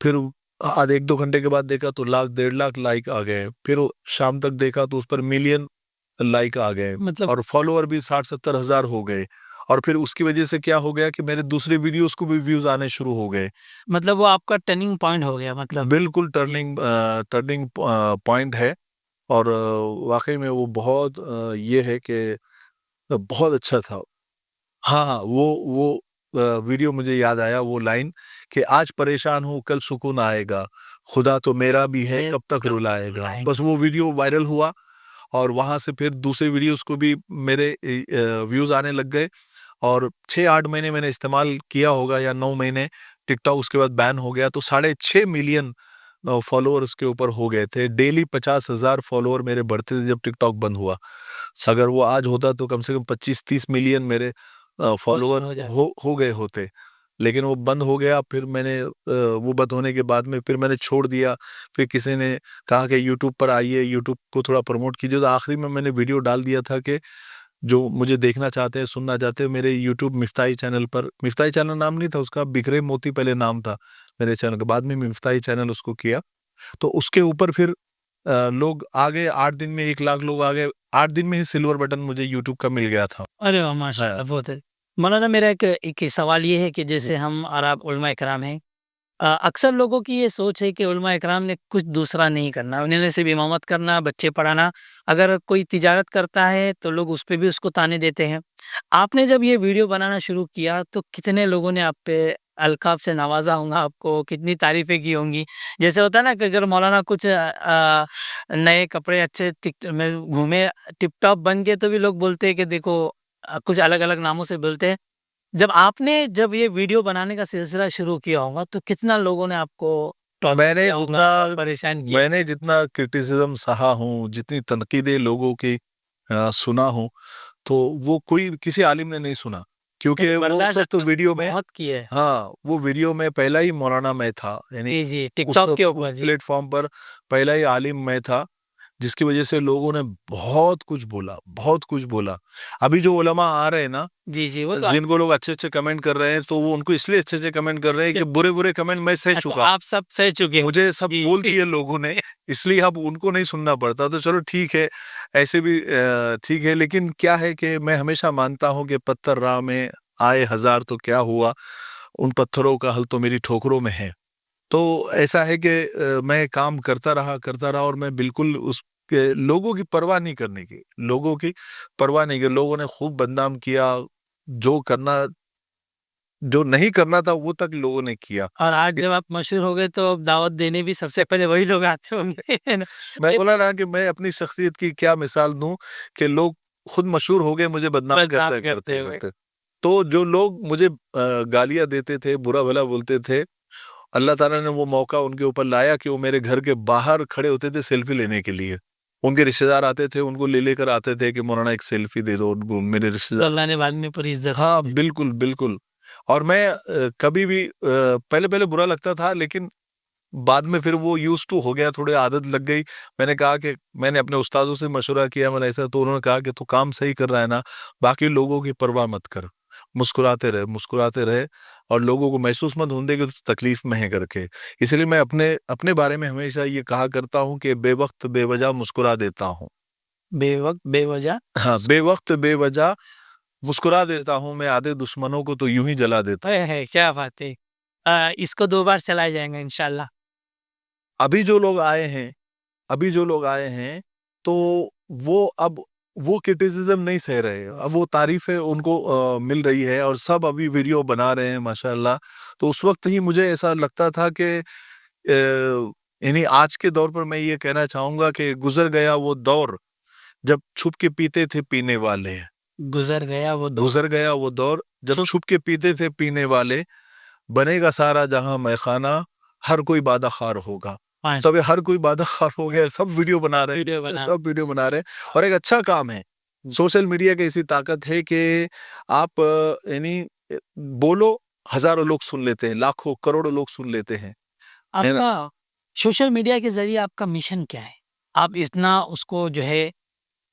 Speaker 1: پھر آدھ 1-2 گھنٹے کے بعد دیکھا تو 1,00,000-1.5 لاکھ لائک آ گئے. پھر شام تک دیکھا تو اس پر ملین لائک آ گئے،
Speaker 2: مطلب
Speaker 1: اور فالوور بھی 60-70 ہزار ہو گئے. اور پھر اس کی وجہ سے کیا ہو گیا کہ میرے دوسرے ویڈیوز کو بھی ویوز آنے شروع ہو گئے.
Speaker 2: مطلب وہ آپ کا ٹرننگ پوائنٹ ہو گیا، مطلب
Speaker 1: بالکل ٹرننگ پوائنٹ ہے. اور واقعی میں وہ بہت یہ ہے کہ بہت اچھا تھا. ہاں وہ ویڈیو مجھے یاد آیا، وہ لائن کہ آج پریشان ہوں کل سکون آئے گا، خدا تو میرا بھی ہے کب تک رلائے گا. بس وہ ویڈیو وائرل ہوا اور وہاں سے پھر دوسرے ویڈیوز کو بھی میرے ویوز آنے لگ گئے. اور 6-8 مہینے میں نے استعمال کیا ہوگا یا 9 مہینے. ٹک ٹاک اس کے بعد بین ہو گیا تو 6.5 ملین فالوور اس کے اوپر ہو گئے تھے. ڈیلی 50 ہزار فالوور میرے بڑھتے تھے جب ٹک ٹاک بند ہوا. اگر وہ آج ہوتا تو کم سے کم 25-30 ملین میرے فالوور ہو گئے ہوتے. لیکن وہ بند ہو گیا. پھر میں نے وہ بند ہونے کے بعد میں پھر میں نے چھوڑ دیا. پھر کسی نے کہا کہ یوٹیوب پر آئیے، یوٹیوب کو تھوڑا پروموٹ کیجیے. تو آخری میں نے ویڈیو ڈال دیا تھا کہ جو مجھے دیکھنا چاہتے ہیں، سننا چاہتے ہیں، میرے یوٹیوب مفتاحی چینل پر. مفتاحی چینل نام نہیں تھا اس کا، بکھرے موتی پہلے نام تھا میرے چینل کا. بعد میں مفتاحی چینل اس کو کیا. تو اس کے اوپر پھر لوگ آگے 8 دن میں 1 لاکھ لوگ آگے. 8 دن میں ہی سلور بٹن مجھے یوٹیوب کا مل گیا تھا.
Speaker 2: ارے واہ، ماشاء اللہ، بہت ہے. مولانا میرا ایک سوال یہ ہے کہ جیسے ہم اور آپ علماء کرام ہیں، اکثر لوگوں کی یہ سوچ ہے کہ علماء اکرام نے کچھ دوسرا نہیں کرنا، انہوں نے صرف امامت کرنا، بچے پڑھانا. اگر کوئی تجارت کرتا ہے تو لوگ اس پہ بھی اس کو تانے دیتے ہیں. آپ نے جب یہ ویڈیو بنانا شروع کیا تو کتنے لوگوں نے آپ پہ القاب سے نوازا ہوں گا، آپ کو کتنی تعریفیں کی ہوں گی؟ جیسے ہوتا ہے نا کہ اگر مولانا کچھ نئے کپڑے اچھے میں گھومے، ٹپ ٹاپ بن گئے، تو بھی لوگ بولتے ہیں کہ دیکھو، کچھ الگ الگ ناموں سے بولتے ہیں. جب یہ ویڈیو بنانے کا سلسلہ شروع کیا ہوگا تو کتنا لوگوں نے آپ کو پریشان کیا؟
Speaker 1: میں نے جتنا کرٹیسزم سہا ہوں، جتنی تنقیدیں لوگوں کی سنا ہوں، تو وہ کوئی کسی عالم نے نہیں سنا. کیونکہ وہ سب تو ویڈیو میں
Speaker 2: بہت کی ہے.
Speaker 1: ہاں، وہ ویڈیو میں پہلا ہی مولانا میں تھا. یعنی
Speaker 2: جی ٹک ٹاک کے اوپر
Speaker 1: پلیٹ فارم پر پہلا ہی عالم میں تھا، جس کی وجہ سے لوگوں نے بہت کچھ بولا. ابھی جو علماء آ رہے ہیں نا،
Speaker 2: جی
Speaker 1: جن کو لوگ اچھے اچھے کمنٹ کر رہے ہیں، تو وہ ان کو اس لیے اچھے اچھے کمنٹ کر رہے ہیں کہ برے کمنٹ میں سہ چکا.
Speaker 2: آپ سب سہ چکے،
Speaker 1: مجھے سب بول دیے لوگوں نے، اس لیے اب ان کو نہیں سننا پڑتا. تو چلو ٹھیک ہے، ایسے بھی ٹھیک ہے. لیکن کیا ہے کہ میں ہمیشہ مانتا ہوں کہ پتھر راہ میں آئے 1000 تو کیا ہوا، ان پتھروں کا حل تو میری ٹھوکروں میں ہے. تو ایسا ہے کہ میں کام کرتا رہا اور میں بالکل اس کے لوگوں کی پرواہ نہیں کرنے کی، لوگوں نے خوب بدنام کیا. جو نہیں کرنا تھا وہ تک لوگوں نے کیا.
Speaker 2: اور آج جب آپ مشہور ہو گئے تو دعوت دینے بھی سب سے پہلے وہی لوگ آتے ہوں گے.
Speaker 1: میں بولا نا کہ میں اپنی شخصیت کی کیا مثال دوں کہ لوگ خود مشہور ہو گئے مجھے بدنام کرتے. تو جو لوگ مجھے گالیاں دیتے تھے، برا بھلا بولتے تھے، اللہ تعالیٰ نے وہ موقع ان کے اوپر لایا کہ وہ میرے گھر کے باہر کھڑے ہوتے تھے سیلفی لینے کے لیے. ان کے رشتے دار آتے تھے, ان کو لے کر آتے تھے کہ مولانا ایک سیلفی دے دو ان کو, میرے رشتے
Speaker 2: تو
Speaker 1: دار.
Speaker 2: اللہ نے بعد میں پوری عزت
Speaker 1: ہاں
Speaker 2: دی.
Speaker 1: بالکل بالکل. اور میں کبھی بھی پہلے برا لگتا تھا, لیکن بعد میں پھر وہ یوز ٹو ہو گیا, تھوڑی عادت لگ گئی. میں نے کہا کہ میں نے اپنے استادوں سے مشورہ کیا, میں نے ایسا, تو انہوں نے کہا کہ تو کام صحیح کر رہا ہے نا, باقی لوگوں کی پرواہ مت کر, مسکراتے رہے اور لوگوں کو محسوس مت ہونے دے کہ تو تکلیف میں ہے کر کے. اس لیے میں اپنے بارے میں ہمیشہ یہ کہا کرتا ہوں کہ بے وقت بے وجہ مسکرا دیتا ہوں.
Speaker 2: بے وقت بے وجہ.
Speaker 1: ہاں, بے وقت بے وجہ مسکرا دیتا ہوں میں, آدھے دشمنوں کو تو یوں ہی جلا دیتا ہوں.
Speaker 2: ہے کیا بات ہے. اس کو 2 بار چلایا جائیں گا انشاءاللہ.
Speaker 1: ابھی جو لوگ آئے ہیں تو وہ اب وہ کرٹیسزم نہیں سہ رہے, اب وہ تعریفیں ان کو مل رہی ہے, اور سب ابھی ویڈیو بنا رہے ہیں ماشاءاللہ. تو اس وقت ہی مجھے ایسا لگتا تھا کہ یعنی آج کے دور پر میں یہ کہنا چاہوں گا کہ گزر گیا وہ دور جب چھپ کے پیتے تھے پینے والے.
Speaker 2: گزر گیا وہ
Speaker 1: دور جب چھپ کے پیتے تھے پینے والے, بنے گا سارا جہاں میخانہ, ہر کوئی بادہ خار ہوگا. تب ہر کوئی بادہ خار ہو گیا, سب ویڈیو بنا رہے ہیں, اور ایک اچھا کام ہے. سوشل میڈیا کی ایسی طاقت ہے کہ آپ یعنی بولو, ہزاروں لوگ سن لیتے ہیں, لاکھوں کروڑوں لوگ سن لیتے ہیں.
Speaker 2: آپ کا سوشل میڈیا کے ذریعے آپ کا مشن کیا ہے؟ آپ اتنا اس کو جو ہے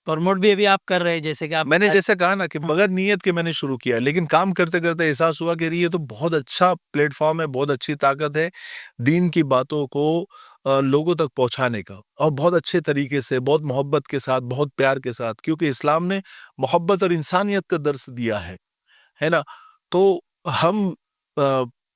Speaker 2: پروموٹ بھی ابھی آپ کر رہے ہیں, جیسے کہ آپ
Speaker 1: میں نے جیسے کہا نا کہ بغیر نیت کے میں نے شروع کیا, لیکن کام کرتے کرتے احساس ہوا کہ یہ تو بہت اچھا پلیٹ فارم ہے, بہت اچھی طاقت ہے دین کی باتوں کو لوگوں تک پہنچانے کا, اور بہت اچھے طریقے سے, بہت محبت کے ساتھ, بہت پیار کے ساتھ, کیونکہ اسلام نے محبت اور انسانیت کا درس دیا ہے نا. تو ہم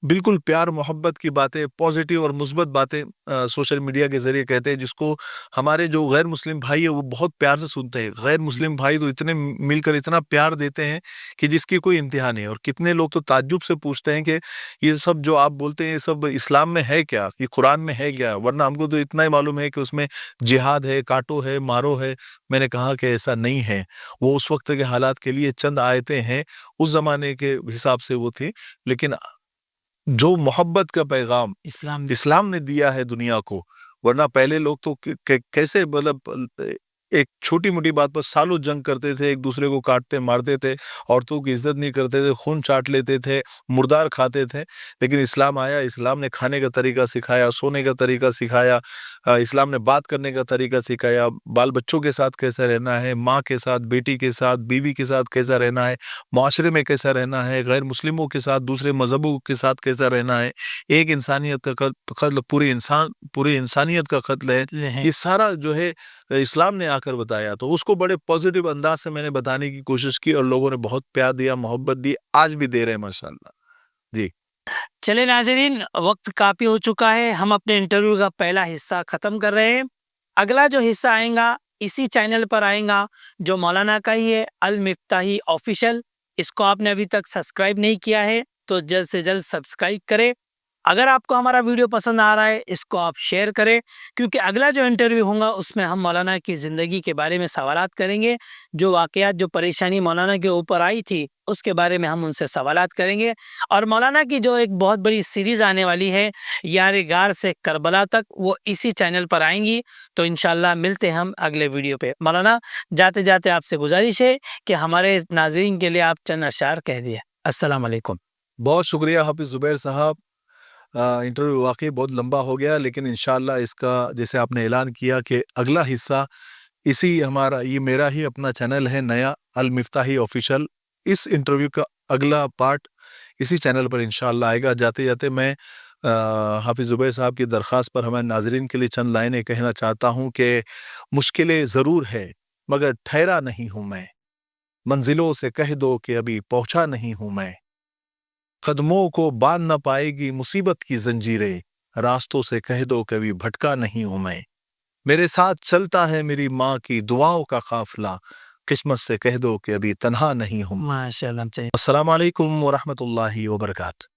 Speaker 1: بالکل پیار محبت کی باتیں, پازیٹیو اور مثبت باتیں سوشل میڈیا کے ذریعے کہتے ہیں, جس کو ہمارے جو غیر مسلم بھائی ہیں وہ بہت پیار سے سنتے ہیں. غیر مسلم بھائی تو اتنے مل کر اتنا پیار دیتے ہیں کہ جس کی کوئی انتہا نہیں. اور کتنے لوگ تو تعجب سے پوچھتے ہیں کہ یہ سب جو آپ بولتے ہیں یہ سب اسلام میں ہے کیا, یہ قرآن میں ہے کیا, ورنہ ہم کو تو اتنا ہی معلوم ہے کہ اس میں جہاد ہے, کاٹو ہے, مارو ہے. میں نے کہا کہ ایسا نہیں ہے, وہ اس وقت کے حالات کے لیے چند آیتیں ہیں, اس زمانے کے حساب سے وہ تھی, لیکن جو محبت کا پیغام اسلام نے دیا ہے دنیا کو, ورنہ پہلے لوگ تو کیسے مطلب ایک چھوٹی موٹی بات پر سالوں جنگ کرتے تھے, ایک دوسرے کو کاٹتے مارتے تھے, عورتوں کی عزت نہیں کرتے تھے, خون چاٹ لیتے تھے, مردار کھاتے تھے. لیکن اسلام آیا, اسلام نے کھانے کا طریقہ سکھایا, سونے کا طریقہ سکھایا, اسلام نے بات کرنے کا طریقہ سکھایا, بال بچوں کے ساتھ کیسا رہنا ہے, ماں کے ساتھ, بیٹی کے ساتھ, بیوی کے ساتھ کیسا رہنا ہے, معاشرے میں کیسا رہنا ہے, غیر مسلموں کے ساتھ, دوسرے مذہبوں کے ساتھ کیسا رہنا ہے. ایک انسانیت کا قتل, پوری انسانیت کا قتل ہے. یہ سارا جو ہے اسلام نے آ کر بتایا, تو اس کو بڑے پازیٹیو انداز سے میں نے بتانے کی کوشش کی, اور لوگوں نے بہت پیار دیا, محبت دی, آج بھی دے رہے ہیں ماشاءاللہ. جی
Speaker 2: چلے ناظرین, وقت کافی ہو چکا ہے, ہم اپنے انٹرویو کا پہلا حصہ ختم کر رہے ہیں. اگلا جو حصہ آئیں گا اسی چینل پر آئیں گا, جو مولانا کا ہی ہے, المفتاحی آفیشل. اس کو آپ نے ابھی تک سبسکرائب نہیں کیا ہے تو جلد سے جلد سبسکرائب کرے. اگر آپ کو ہمارا ویڈیو پسند آ رہا ہے اس کو آپ شیئر کریں, کیونکہ اگلا جو انٹرویو ہوگا اس میں ہم مولانا کی زندگی کے بارے میں سوالات کریں گے. جو واقعات, جو پریشانی مولانا کے اوپر آئی تھی اس کے بارے میں ہم ان سے سوالات کریں گے. اور مولانا کی جو ایک بہت بڑی سیریز آنے والی ہے, یار غار سے کربلا تک, وہ اسی چینل پر آئیں گی. تو انشاءاللہ ملتے ہیں ہم اگلے ویڈیو پہ. مولانا جاتے جاتے آپ سے گزارش ہے کہ ہمارے ناظرین کے لیے آپ چند اشعار کہہ دیے. السلام علیکم.
Speaker 1: بہت شکریہ حافظ زبیر صاحب. انٹرویو واقعی بہت لمبا ہو گیا, لیکن انشاءاللہ اس کا جیسے آپ نے اعلان کیا کہ اگلا حصہ اسی یہ میرا ہی اپنا چینل ہے نیا, المفتاحی آفیشل, اس انٹرویو کا اگلا پارٹ اسی چینل پر انشاءاللہ آئے گا. جاتے جاتے میں حافظ زبیر صاحب کی درخواست پر ہمارے ناظرین کے لیے چند لائنیں کہنا چاہتا ہوں کہ مشکلیں ضرور ہے مگر ٹھہرا نہیں ہوں میں, منزلوں سے کہہ دو کہ ابھی پہنچا نہیں ہوں میں, قدموں کو باندھ نہ پائے گی مصیبت کی زنجیریں, راستوں سے کہہ دو کہ ابھی بھٹکا نہیں ہوں میں, میرے ساتھ چلتا ہے میری ماں کی دعاؤں کا قافلہ, قسمت سے کہہ دو کہ ابھی تنہا نہیں ہوں.
Speaker 2: ماشاءاللہ.
Speaker 1: السلام علیکم ورحمۃ اللہ وبرکاتہ.